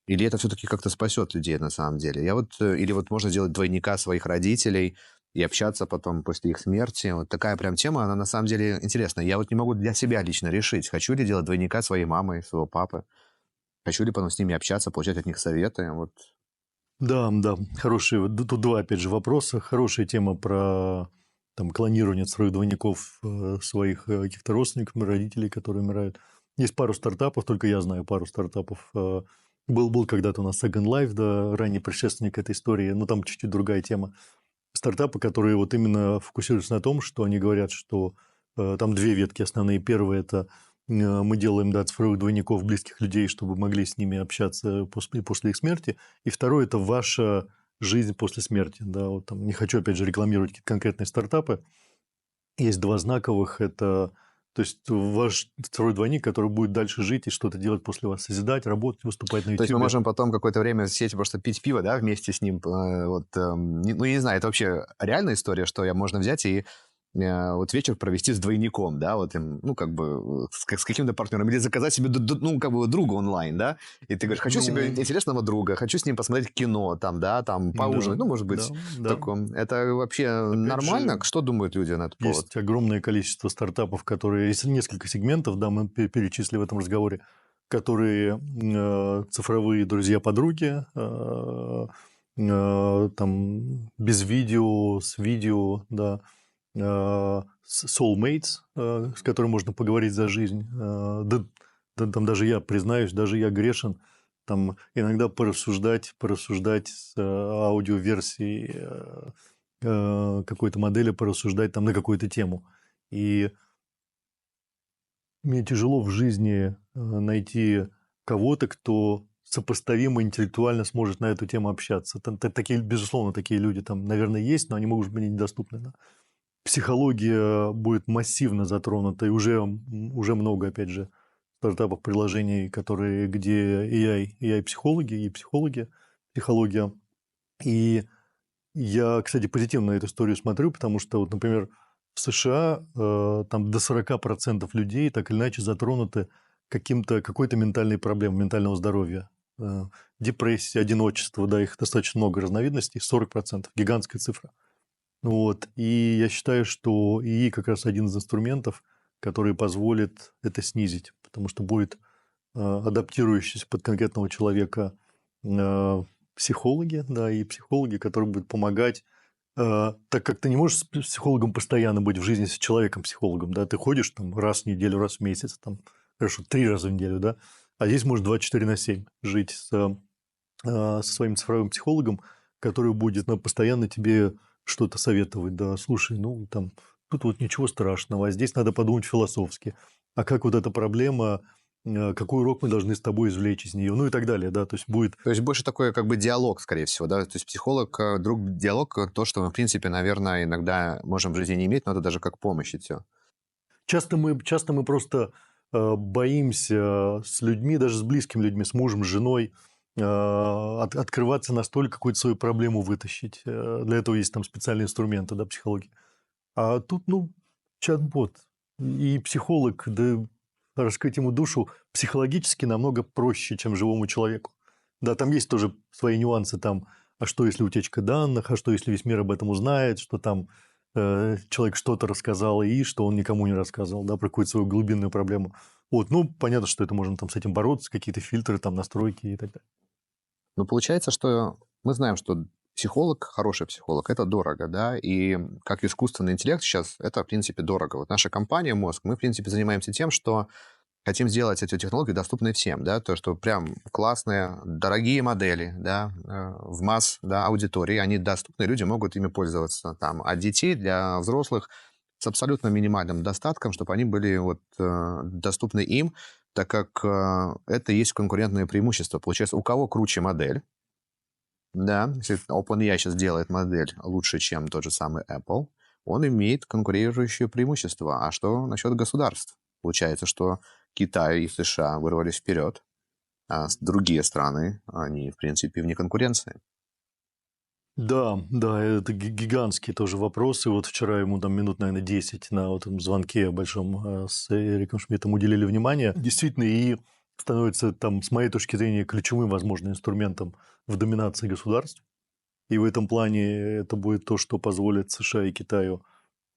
Или это все-таки как-то спасет людей на самом деле? Или вот можно сделать двойника своих родителей и общаться потом после их смерти. Вот такая прям тема, она на самом деле интересная. Я вот не могу для себя лично решить, хочу ли делать двойника своей мамы, своего папы. Хочу ли потом с ними общаться, получать от них советы. Вот. Да, хорошие. Тут два, опять же, вопроса. Хорошая тема про там, клонирование цифровых двойников своих каких-то родственников, родителей, которые умирают. Есть пару стартапов, только я знаю пару стартапов. Был когда-то у нас Second Life, да, ранний предшественник этой истории, но там чуть-чуть другая тема. Стартапы, которые вот именно фокусируются на том, что они говорят, что там две ветки основные. Первая – это мы делаем, да, цифровых двойников близких людей, чтобы могли с ними общаться после их смерти. И второе – это ваша жизнь после смерти. Да, вот там, не хочу, опять же, рекламировать какие-то конкретные стартапы. Есть два знаковых. Это, то есть, ваш цифровой двойник, который будет дальше жить и что-то делать после вас, созидать, работать, выступать на YouTube. То есть мы можем потом какое-то время сидеть просто пить пиво, да, вместе с ним. Вот, ну, я не знаю, это вообще реальная история, что можно взять и вот вечер провести с двойником, да, вот, ну, как бы, с каким-то партнером, или заказать себе, ну, как бы, друга онлайн, да, и ты говоришь, хочу себе интересного друга, хочу с ним посмотреть кино, там, да, там, поужинать, ну, может быть, в таком. Это вообще опять нормально? Что думают люди на этот повод? Есть огромное количество стартапов, которые, есть несколько сегментов, да, мы перечислили в этом разговоре, которые цифровые друзья-подруги, там, без видео, с видео, да, soulmates, с которым можно поговорить за жизнь. Да, там даже я, признаюсь, даже я грешен. Там иногда порассуждать с аудиоверсией какой-то модели порассуждать там на какую-то тему. И мне тяжело в жизни найти кого-то, кто сопоставимо интеллектуально сможет на эту тему общаться. Там, такие, безусловно, такие люди там, наверное, есть, но они могут быть недоступны. Да? Психология будет массивно затронута, и уже много, опять же, стартапов, приложений, где AI-психологи и психологи, психология. И я, кстати, позитивно на эту историю смотрю, потому что, вот, например, в США там до 40% людей так или иначе затронуты какой-то ментальной проблемой, ментального здоровья. Депрессия, одиночество, да, их достаточно много разновидностей, 40%, гигантская цифра. Вот. И я считаю, что ИИ как раз один из инструментов, который позволит это снизить, потому что будет адаптирующийся под конкретного человека психологи, да, и психологи, которые будут помогать, так как ты не можешь с психологом постоянно быть в жизни с человеком-психологом, да, ты ходишь там раз в неделю, раз в месяц, там, хорошо, 3 раза в неделю, да, а здесь можешь 24/7 жить со своим цифровым психологом, который будет постоянно тебе что-то советовать, да, слушай, ну, там, тут вот ничего страшного, а здесь надо подумать философски, а как вот эта проблема, какой урок мы должны с тобой извлечь из нее, ну и так далее, да, то есть будет... То есть больше такой как бы диалог, скорее всего, да? То есть психолог, диалог, то, что мы, в принципе, наверное, иногда можем в жизни не иметь, но это даже как помощь идет. Часто мы просто боимся с людьми, даже с близкими людьми, с мужем, с женой, открываться настолько, какую-то свою проблему вытащить. Для этого есть там специальные инструменты, да, психологии. А тут, чат-бот и психолог, да, раскрыть ему душу психологически намного проще, чем живому человеку. Да, там есть тоже свои нюансы, там, а что, если утечка данных, а что, если весь мир об этом узнает, что там человек что-то рассказал и что он никому не рассказывал, да, про какую-то свою глубинную проблему. Вот, понятно, что это можно там с этим бороться, какие-то фильтры, там, настройки и так далее. Но получается, что мы знаем, что психолог, хороший психолог, это дорого, да, и как искусственный интеллект сейчас, это, в принципе, дорого. Вот наша компания «Мозг», мы, в принципе, занимаемся тем, что хотим сделать эти технологии доступны всем, да, то, что прям классные, дорогие модели, да, в масс, да, аудитории, они доступны, люди могут ими пользоваться, там, от детей для взрослых с абсолютно минимальным достатком, чтобы они были вот доступны им, так как это есть конкурентное преимущество. Получается, у кого круче модель, да, если OpenAI сейчас делает модель лучше, чем тот же самый Apple, он имеет конкурирующее преимущество. А что насчет государств? Получается, что Китай и США вырвались вперед, а другие страны, они, в принципе, вне конкуренции. Да, да, это гигантские тоже вопросы. Вот вчера ему там минут, наверное, 10 на вот этом звонке большом с Эриком Шмидтом уделили внимание. Действительно, и становится там, с моей точки зрения, ключевым, возможно, инструментом в доминации государств. И в этом плане это будет то, что позволит США и Китаю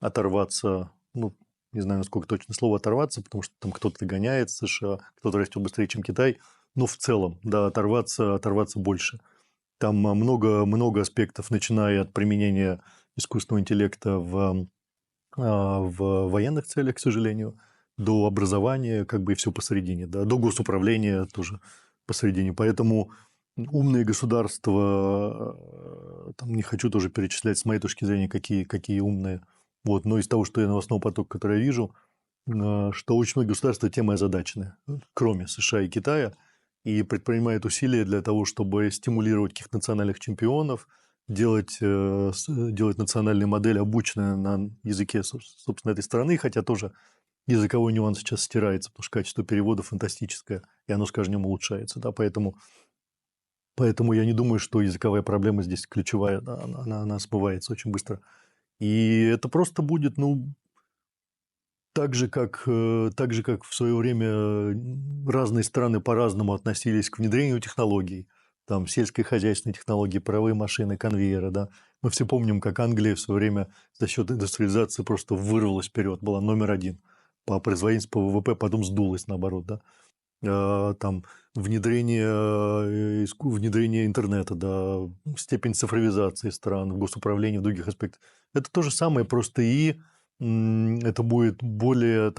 оторваться, не знаю, насколько точно слово оторваться, потому что там кто-то догоняет США, кто-то растет быстрее, чем Китай, но в целом, да, оторваться больше. Там много аспектов, начиная от применения искусственного интеллекта в военных целях, к сожалению, до образования, как бы и все посередине, да, до госуправления тоже посередине. Поэтому умные государства, там не хочу тоже перечислять, с моей точки зрения, какие умные. Вот, но из того, что я новостного потока, который я вижу, что очень многие государства темой озадачены, кроме США и Китая, и предпринимают усилия для того, чтобы стимулировать каких-то национальных чемпионов, делать национальные модели, обученные на языке, собственно, этой страны, хотя тоже языковой нюанс сейчас стирается, потому что качество перевода фантастическое, и оно с каждым днем улучшается. Да, поэтому я не думаю, что языковая проблема здесь ключевая, да, она смывается очень быстро. И это просто будет, так же, как в свое время разные страны по-разному относились к внедрению технологий, там сельскохозяйственные технологии, паровые машины, конвейеры, да. Мы все помним, как Англия в свое время за счет индустриализации просто вырвалась вперед, была номер один по производительности, по ВВП, потом сдулась наоборот, да. Там внедрение интернета, да, степень цифровизации стран, в госуправлении, в других аспектах. Это то же самое, просто это будет более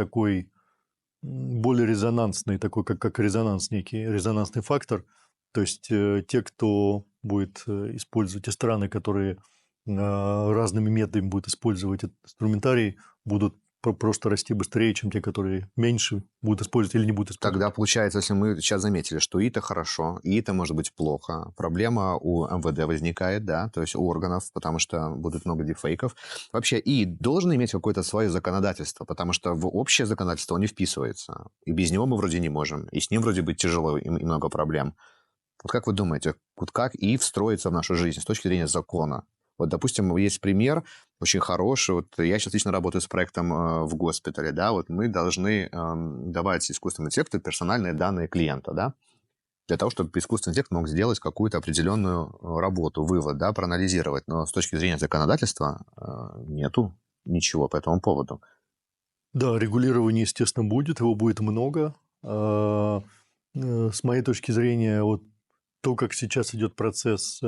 резонансный, такой как резонанс, некий резонансный фактор. То есть те, кто будет использовать, те страны, которые разными методами будут использовать этот инструментарий, будут просто расти быстрее, чем те, которые меньше будут использовать или не будут Тогда использовать. получается, если мы сейчас заметили, что и это хорошо, и это может быть плохо, проблема у МВД возникает, да, то есть у органов, потому что будет много дипфейков. Вообще и должен иметь какое-то свое законодательство, потому что в общее законодательство он не вписывается. И без него мы вроде не можем, и с ним вроде быть тяжело, и много проблем. Вот как вы думаете, вот как и встроиться в нашу жизнь с точки зрения закона? Вот, допустим, есть пример очень хороший. Вот я сейчас лично работаю с проектом в госпитале, да, вот мы должны давать искусственному интеллекту персональные данные клиента, да, для того, чтобы искусственный интеллект мог сделать какую-то определенную работу, вывод, да, проанализировать. Но с точки зрения законодательства нету ничего по этому поводу. Да, регулирование, естественно, будет, его будет много. С моей точки зрения, вот то, как сейчас идет процесс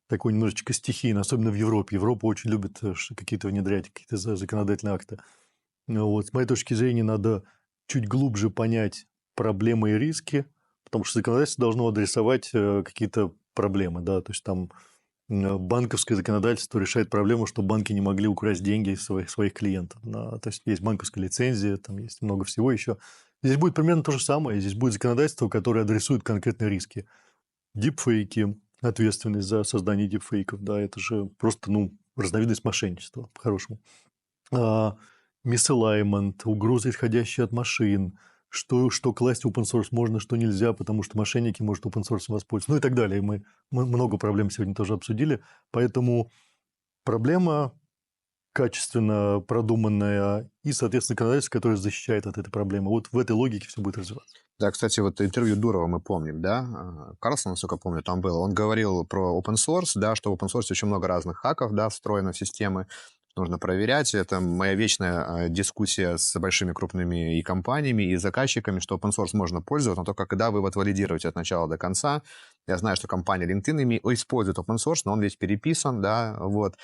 такой немножечко стихийный, особенно в Европе. Европа очень любит какие-то внедрять, какие-то законодательные акты. Вот, с моей точки зрения, надо чуть глубже понять проблемы и риски, потому что законодательство должно адресовать какие-то проблемы, да, то есть там банковское законодательство решает проблему, что банки не могли украсть деньги из своих клиентов. Да, то есть есть банковская лицензия, там есть много всего еще. Здесь будет примерно то же самое. Здесь будет законодательство, которое адресует конкретные риски. Дипфейки, ответственность за создание дипфейков, да, это же просто, разновидность мошенничества, по-хорошему. Misalignment, угрозы, исходящие от машин, что класть в open source можно, что нельзя, потому что мошенники могут open source воспользоваться, ну и так далее. Мы много проблем сегодня тоже обсудили, поэтому проблема качественно продуманная и, соответственно, законодательство, которое защищает от этой проблемы. Вот в этой логике все будет развиваться. Да, кстати, вот интервью Дурова мы помним, да, Карлсон, насколько помню, там было. Он говорил про open source, да, что в open source очень много разных хаков, да, встроено в системы, нужно проверять. Это моя вечная дискуссия с большими крупными и компаниями, и заказчиками, что open source можно пользоваться, но только когда вы вот валидируете от начала до конца. Я знаю, что компания LinkedIn использует open source, но он весь переписан, да, вот.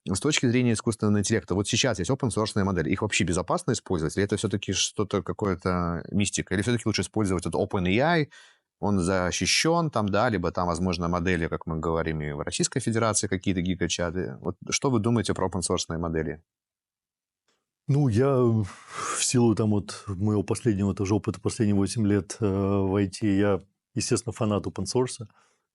С точки зрения искусственного интеллекта, вот сейчас есть open-source модели. Их вообще безопасно использовать? Или это все-таки что-то, какое-то мистика? Или все-таки лучше использовать вот OpenAI, он защищен там, да, либо там, возможно, модели, как мы говорим, и в Российской Федерации какие-то гигачаты. Вот что вы думаете про open-source модели? Я в силу там вот моего последнего тоже опыта, последние 8 лет в IT, я, естественно, фанат open source,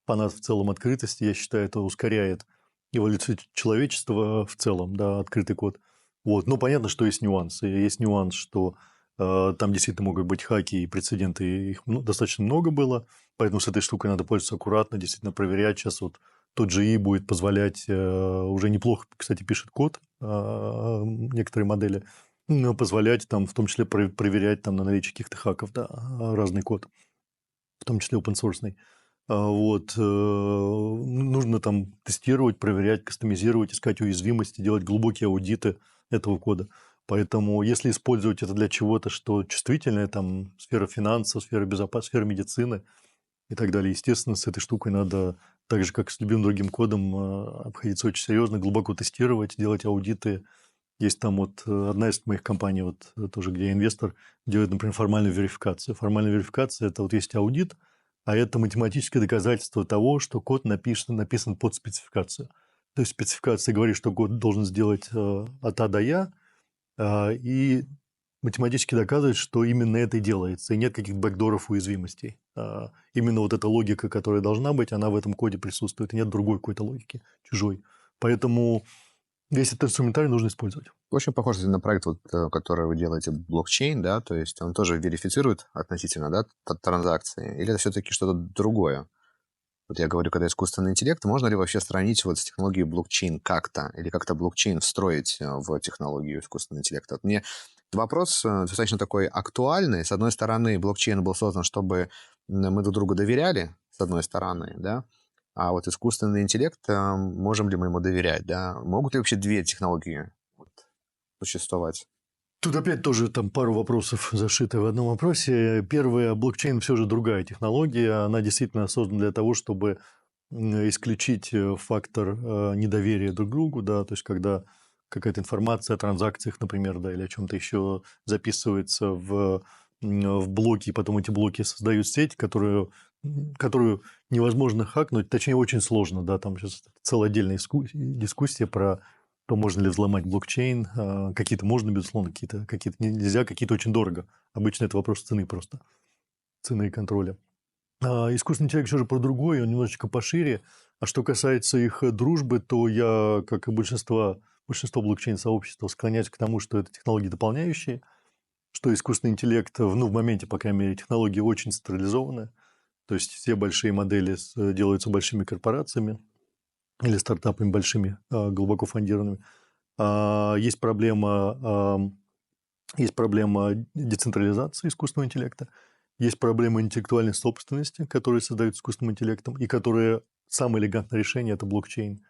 фанат в целом открытости. Я считаю, это ускоряет эволюцию человечества в целом, да, открытый код. Вот. Но понятно, что есть нюансы. Есть нюанс, что там действительно могут быть хаки и прецеденты, их достаточно много было, поэтому с этой штукой надо пользоваться аккуратно, действительно проверять. Сейчас вот тот же будет позволять, уже неплохо, кстати, пишет код, некоторые модели, позволять там в том числе проверять там на наличие каких-то хаков, да, разный код, в том числе open source. Вот. Нужно там тестировать, проверять, кастомизировать, искать уязвимости, делать глубокие аудиты этого кода. Поэтому если использовать это для чего-то, что чувствительное, там сфера финансов, сфера безопасности, сфера медицины и так далее, естественно, с этой штукой надо, так же, как с любым другим кодом, обходиться очень серьезно, глубоко тестировать, делать аудиты. Есть там вот одна из моих компаний, вот тоже, где я инвестор, делает, например, формальную верификацию. Формальная верификация – это вот есть аудит, а это математическое доказательство того, что код написан под спецификацию. То есть спецификация говорит, что код должен сделать от А до Я, и математически доказывает, что именно это и делается, и нет каких-то бэкдоров, уязвимостей. Именно вот эта логика, которая должна быть, она в этом коде присутствует, и нет другой какой-то логики, чужой. Поэтому весь этот инструментарий нужно использовать. Очень похож на проект, вот, который вы делаете, блокчейн, да, то есть он тоже верифицирует относительно, да, транзакции, или это все-таки что-то другое? Вот я говорю, когда искусственный интеллект, можно ли вообще сравнить вот с технологией блокчейн как-то, или как-то блокчейн встроить в технологию искусственного интеллекта? Вот мне этот вопрос достаточно такой актуальный. С одной стороны, блокчейн был создан, чтобы мы друг другу доверяли, с одной стороны, да, а вот искусственный интеллект, можем ли мы ему доверять, да? Могут ли вообще две технологии вот существовать? Тут опять тоже там пару вопросов зашиты в одном вопросе. Первое, блокчейн все же другая технология. Она действительно создана для того, чтобы исключить фактор недоверия друг к другу, да, то есть когда какая-то информация о транзакциях, например, да, или о чем-то еще записывается в в блоки, и потом эти блоки создают сеть, которую невозможно хакнуть, точнее, очень сложно, да, там сейчас целая отдельная дискуссия про то, можно ли взломать блокчейн, какие-то можно, безусловно, какие-то нельзя, какие-то очень дорого. Обычно это вопрос цены просто, цены и контроля. Искусственный интеллект все же про другое, он немножечко пошире. А что касается их дружбы, то я, как и большинство блокчейн-сообщества, склоняюсь к тому, что это технологии дополняющие, что искусственный интеллект, ну, в моменте, по крайней мере, технологии очень централизованы. То есть все большие модели делаются большими корпорациями или стартапами большими, глубоко фондированными. Есть проблема децентрализации искусственного интеллекта, есть проблема интеллектуальной собственности, которые создают искусственным интеллектом, и которые самое элегантное решение – это блокчейн.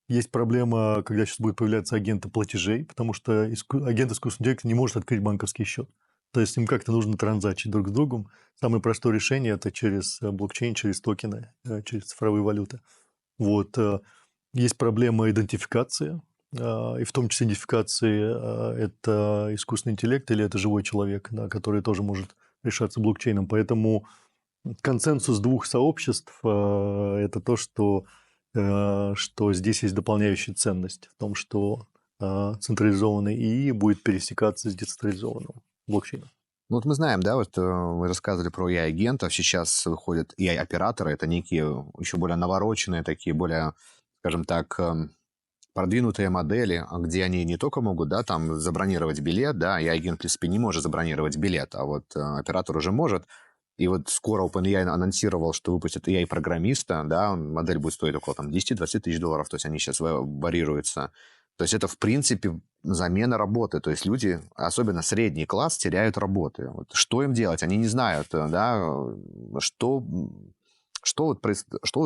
Есть проблема, когда сейчас будут появляться агенты платежей, потому что агент искусственного интеллекта не может открыть банковский счет. То есть им как-то нужно транзачить друг с другом. Самое простое решение – это через блокчейн, через токены, через цифровые валюты. Вот. Есть проблема идентификации, и в том числе идентификации это искусственный интеллект или это живой человек, да, который тоже может решаться блокчейном. Поэтому консенсус двух сообществ это то, что здесь есть дополняющая ценность в том, что централизованный ИИ будет пересекаться с децентрализованным блокчейном. Ну, вот мы знаем, да, вот мы рассказывали про AI-агентов, сейчас выходят AI-операторы, это некие еще более навороченные, такие более, скажем так, продвинутые модели, где они не только могут, да, там забронировать билет, да, AI-агент, в принципе, не может забронировать билет, а вот оператор уже может. И вот скоро OpenAI анонсировал, что выпустят AI-программиста, да, модель будет стоить около там, 10-20 тысяч долларов, то есть они сейчас варьируются. То есть это, в принципе, замена работы. То есть люди, особенно средний класс, теряют работы. Вот что им делать? Они не знают, да, что вот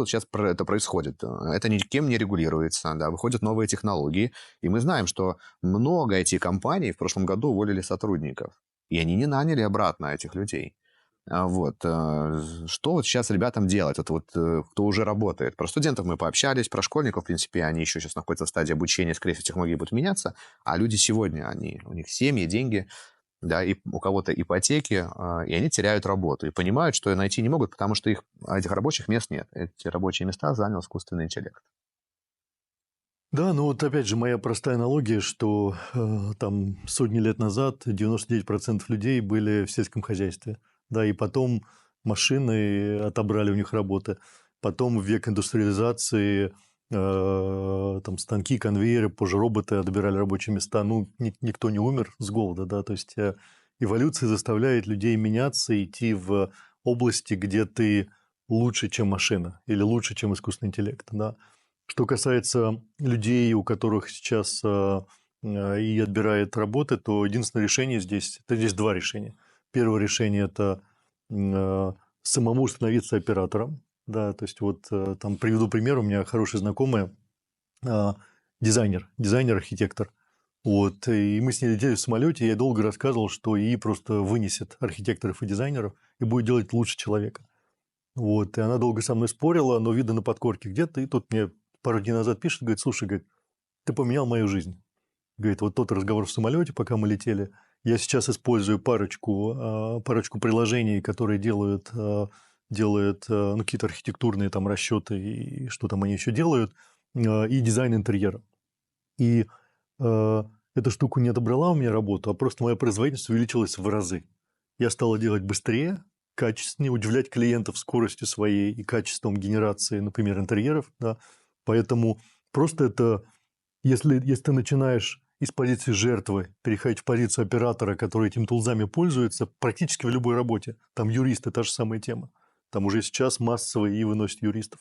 сейчас это происходит. Это никем не регулируется, да, выходят новые технологии. И мы знаем, что много IT-компаний в прошлом году уволили сотрудников. И они не наняли обратно этих людей. Вот. Что вот сейчас ребятам делать? Это вот кто уже работает. Про студентов мы пообщались, про школьников, в принципе, они еще сейчас находятся в стадии обучения, скорее всего, технологии будут меняться, а люди сегодня, у них семьи, деньги, да, и у кого-то ипотеки, и они теряют работу, и понимают, что найти не могут, потому что этих рабочих мест нет. Эти рабочие места занял искусственный интеллект. Да, ну вот опять же моя простая аналогия, что там сотни лет назад 99% людей были в сельском хозяйстве. Да, и потом машины отобрали у них работы. Потом в век индустриализации там станки, конвейеры, позже роботы отбирали рабочие места. Ну, никто не умер с голода, да, то есть эволюция заставляет людей меняться, идти в области, где ты лучше, чем машина или лучше, чем искусственный интеллект, да. Что касается людей, у которых сейчас и отбирает работы, то единственное решение здесь два решения. Первое решение – это самому становиться оператором. Да, то есть вот там приведу пример. У меня хорошая знакомая, дизайнер-архитектор. Вот, и мы с ней летели в самолете, и я долго рассказывал, что ИИ просто вынесет архитекторов и дизайнеров и будет делать лучше человека. Вот, и она долго со мной спорила, но видно на подкорке где-то, и тут мне пару дней назад пишет, говорит, слушай, говорит, ты поменял мою жизнь. Говорит, вот тот разговор в самолете, пока мы летели, я сейчас использую парочку приложений, которые делают ну, какие-то архитектурные там расчеты и что там они еще делают, и дизайн интерьера. И эта штука не отобрала у меня работу, а просто моя производительность увеличилась в разы. Я стал делать быстрее, качественнее, удивлять клиентов скоростью своей и качеством генерации, например, интерьеров. Да. Поэтому просто это, если ты начинаешь из позиции жертвы переходить в позицию оператора, который этим тулзами пользуется, практически в любой работе, там юристы – та же самая тема. Там уже сейчас массово и выносят юристов.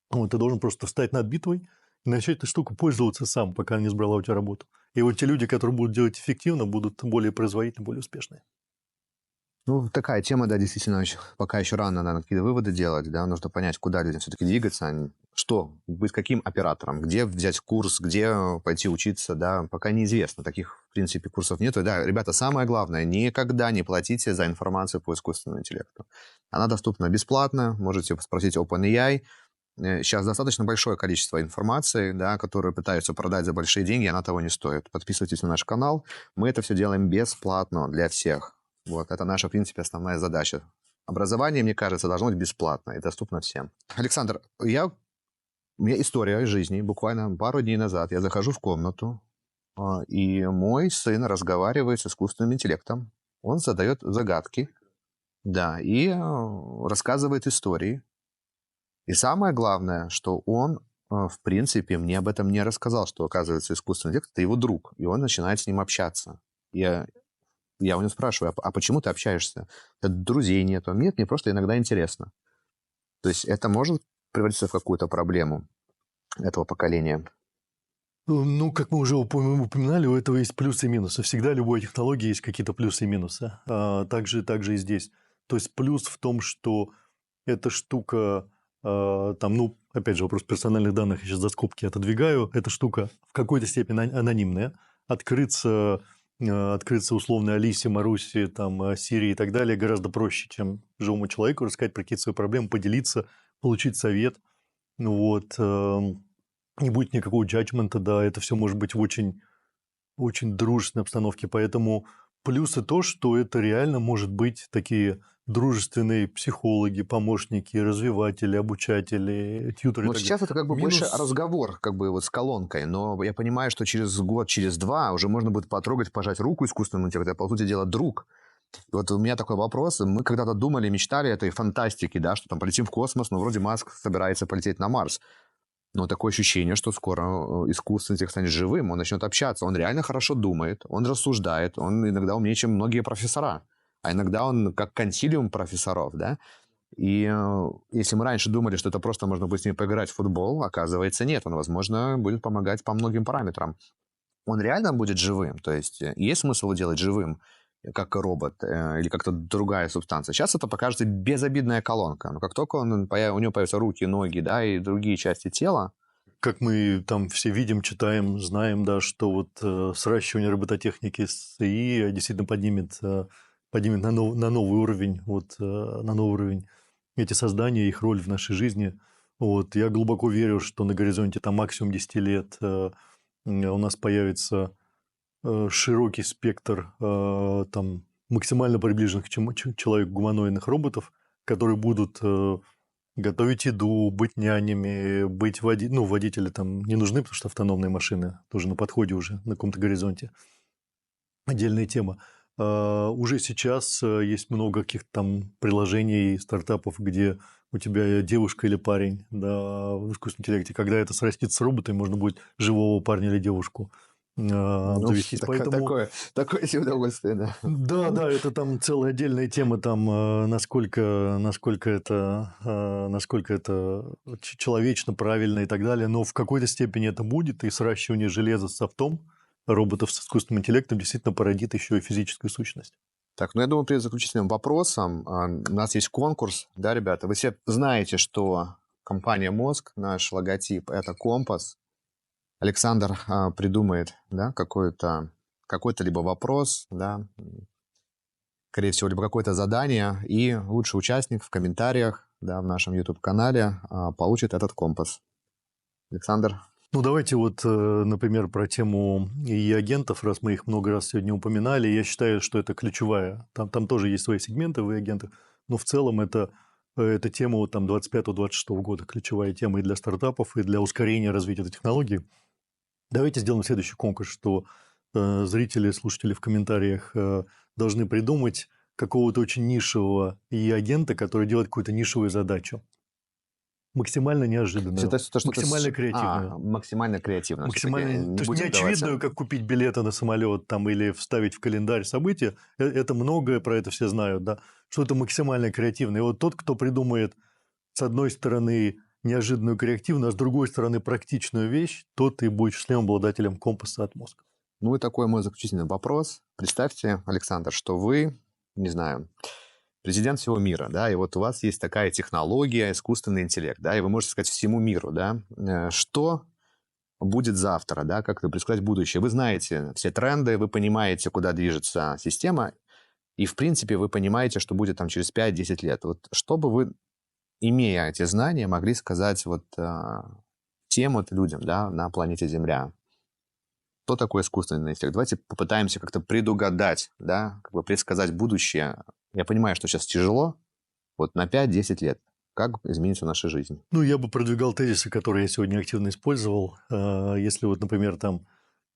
Вот, ты должен просто встать над битвой и начать эту штуку пользоваться сам, пока она не сбрала у тебя работу. И вот те люди, которые будут делать эффективно, будут более производительны, более успешные. Ну, такая тема, да, действительно, пока еще рано, наверное, какие-то выводы делать, да, нужно понять, куда людям все-таки двигаться, что, быть каким оператором, где взять курс, где пойти учиться, да, пока неизвестно, таких, в принципе, курсов нету. Да, ребята, самое главное, никогда не платите за информацию по искусственному интеллекту. Она доступна бесплатно, можете спросить OpenAI. Сейчас достаточно большое количество информации, да, которую пытаются продать за большие деньги, она того не стоит. Подписывайтесь на наш канал, мы это все делаем бесплатно для всех. Вот, это наша, в принципе, основная задача. Образование, мне кажется, должно быть бесплатно и доступно всем. Александр, у меня история из жизни. Буквально пару дней назад я захожу в комнату, и мой сын разговаривает с искусственным интеллектом. Он задает загадки, да, и рассказывает истории. И самое главное, что он, в принципе, мне об этом не рассказал, что, оказывается, искусственный интеллект — это его друг, и он начинает с ним общаться. Я у него спрашиваю: а почему ты общаешься? Друзей нету. Нет, мне просто иногда интересно. То есть это может превратиться в какую-то проблему этого поколения? Ну, как мы уже упоминали, у этого есть плюсы и минусы. Всегда любой технологии есть какие-то плюсы и минусы. Также и здесь. То есть плюс в том, что эта штука, там, ну, опять же, вопрос персональных данных я сейчас за скобки отодвигаю. Эта штука в какой-то степени анонимная. Открыться условно Алисе, Марусе, там, Сирии и так далее гораздо проще, чем живому человеку рассказать про какие-то свои проблемы, поделиться, получить совет. Ну вот, не будет никакого джаджмента, да, это все может быть в очень, очень дружественной обстановке. Поэтому плюсы то, что это реально может быть такие дружественные психологи, помощники, развиватели, обучатели, тьюторы и Ну, так сейчас далее. это как бы больше разговор, как бы вот с колонкой, но я понимаю, что через год, через два уже можно будет потрогать, пожать руку искусственному интеллекту, по сути дела, друг. И вот у меня такой вопрос. Мы когда-то думали, мечтали этой фантастики, да, что там полетим в космос, но вроде Маск собирается полететь на Марс. Но такое ощущение, что скоро искусственный интеллект станет живым, он начнет общаться, он реально хорошо думает, он рассуждает, он иногда умнее, чем многие профессора, а иногда он как консилиум профессоров, да. И если мы раньше думали, что это просто можно будет с ним поиграть в футбол, оказывается, нет, он, возможно, будет помогать по многим параметрам. Он реально будет живым, то есть есть смысл его делать живым, как робот, или как-то другая субстанция. Сейчас это покажется безобидная колонка, но как только у него появятся руки, ноги, да, и другие части тела. Как мы там все видим, читаем, знаем, да, что вот сращивание робототехники с ИИ действительно поднимет на новый уровень, на новый уровень эти создания, их роль в нашей жизни. Вот, я глубоко верю, что на горизонте там максимум 10 лет у нас появится широкий спектр там максимально приближенных к человеку гуманоидных роботов, которые будут готовить еду, быть нянями, быть водители там не нужны, потому что автономные машины тоже на подходе уже, на каком-то горизонте. Отдельная тема. Уже сейчас есть много каких-то там приложений, стартапов, где у тебя девушка или парень, да, в искусственном интеллекте. Когда это срастится с роботом, можно будет живого парня или девушку завестись. Поэтому... Такое себе удовольствие, да. Да, это там целая отдельная тема, там, насколько это человечно, правильно и так далее. Но в какой-то степени это будет, и сращивание железа с софтом, роботов с искусственным интеллектом действительно породит еще и физическую сущность. Так, ну я думаю, перед заключительным вопросом у нас есть конкурс, да, ребята? Вы все знаете, что компания «Мозг», наш логотип — это компас. Александр придумает, да, какой-то либо вопрос, да, скорее всего, либо какое-то задание, и лучший участник в комментариях, да, в нашем YouTube-канале получит этот компас. Александр? Ну, давайте вот, например, про тему ИИ-агентов, раз мы их много раз сегодня упоминали. Я считаю, что это ключевая. Там тоже есть свои сегменты в ИИ-агентах, но в целом это тема вот там 25-26 года, ключевая тема и для стартапов, и для ускорения развития этой технологии. Давайте сделаем следующий конкурс, что зрители, слушатели в комментариях должны придумать какого-то очень нишевого ИИ-агента, который делает какую-то нишевую задачу. Максимально неожиданную, максимально креативную. Максимально креативную. Максимально, то есть не очевидную, как купить билеты на самолет там, или вставить в календарь события. Это многое, про это все знают, да, что это максимально креативно. И вот тот, кто придумает, с одной стороны, неожиданную креативную, а с другой стороны, практичную вещь, тот и будет счастливым обладателем компаса от мозга. Ну и такой мой заключительный вопрос. Представьте, Александр, что вы, не знаю, президент всего мира, да, и вот у вас есть такая технология, искусственный интеллект, да, и вы можете сказать всему миру, да, что будет завтра, да, как это предсказать будущее. Вы знаете все тренды, вы понимаете, куда движется система, и, в принципе, вы понимаете, что будет там через 5-10 лет. Вот что бы вы, имея эти знания, могли сказать вот тем вот людям, да, на планете Земля? что такое искусственный интеллект? Давайте попытаемся как-то предугадать, да, как бы предсказать будущее. Я понимаю, что сейчас тяжело, вот на 5-10 лет. Как изменится наша жизнь? Ну, я бы продвигал тезисы, которые я сегодня активно использовал. Если вот, например, там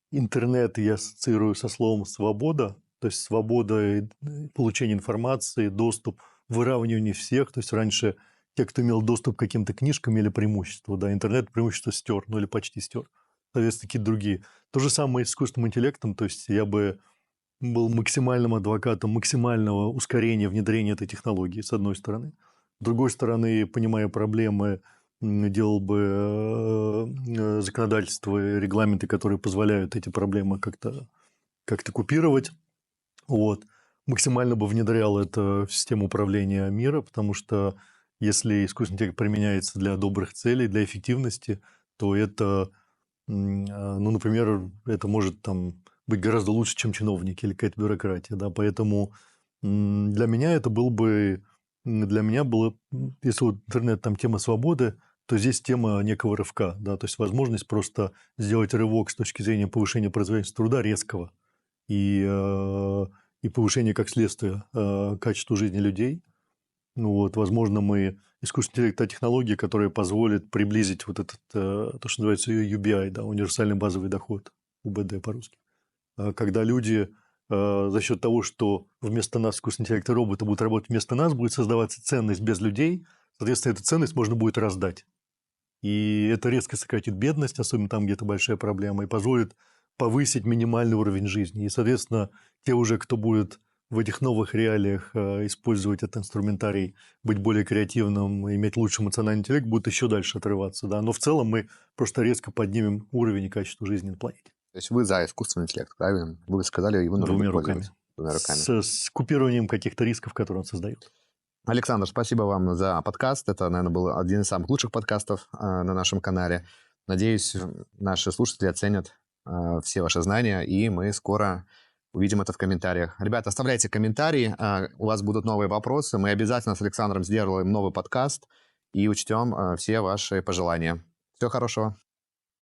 интернет я ассоциирую со словом «свобода», то есть свобода получения информации, доступ, выравнивание всех. То есть раньше те, кто имел доступ к каким-то книжкам, имели преимущество. Да, интернет преимущество стер, ну или почти стер. Соответственно, какие-то другие. То же самое с искусственным интеллектом. То есть я бы был максимальным адвокатом максимального ускорения внедрения этой технологии, с одной стороны. С другой стороны, понимая проблемы, делал бы законодательство и регламенты, которые позволяют эти проблемы как-то купировать. Вот. Максимально бы внедрял это в систему управления мира, потому что если искусственный интеллект применяется для добрых целей, для эффективности, то это, ну, например, это может там быть гораздо лучше, чем чиновники или какая-то бюрократия. Да? Поэтому для меня это был бы... Для меня было, если вот интернет там тема свободы, то здесь тема некого рывка, да, то есть возможность просто сделать рывок с точки зрения повышения производительности труда резкого и повышения, как следствие, качества жизни людей. Ну вот, возможно, мы искусственный интеллект – технология, которая позволит приблизить вот этот, то, что называется UBI, да, универсальный базовый доход, УБД по-русски. Когда люди за счет того, что вместо нас искусственный интеллект и роботы будут работать вместо нас, будет создаваться ценность без людей, соответственно, эту ценность можно будет раздать. И это резко сократит бедность, особенно там, где-то большая проблема, и позволит повысить минимальный уровень жизни. И, соответственно, те уже, кто будет в этих новых реалиях использовать этот инструментарий, быть более креативным, иметь лучший эмоциональный интеллект, будут еще дальше отрываться. Да? Но в целом мы просто резко поднимем уровень и качество жизни на планете. То есть вы за искусственный интеллект, правильно? Вы сказали, его нужно Двумя пользоваться. руками. Двумя руками. С купированием каких-то рисков, которые он создает. Александр, спасибо вам за подкаст. Это, наверное, был один из самых лучших подкастов на нашем канале. Надеюсь, наши слушатели оценят все ваши знания, и мы скоро увидим это в комментариях. Ребята, оставляйте комментарии, у вас будут новые вопросы. Мы обязательно с Александром сделаем новый подкаст и учтем все ваши пожелания. Всего хорошего.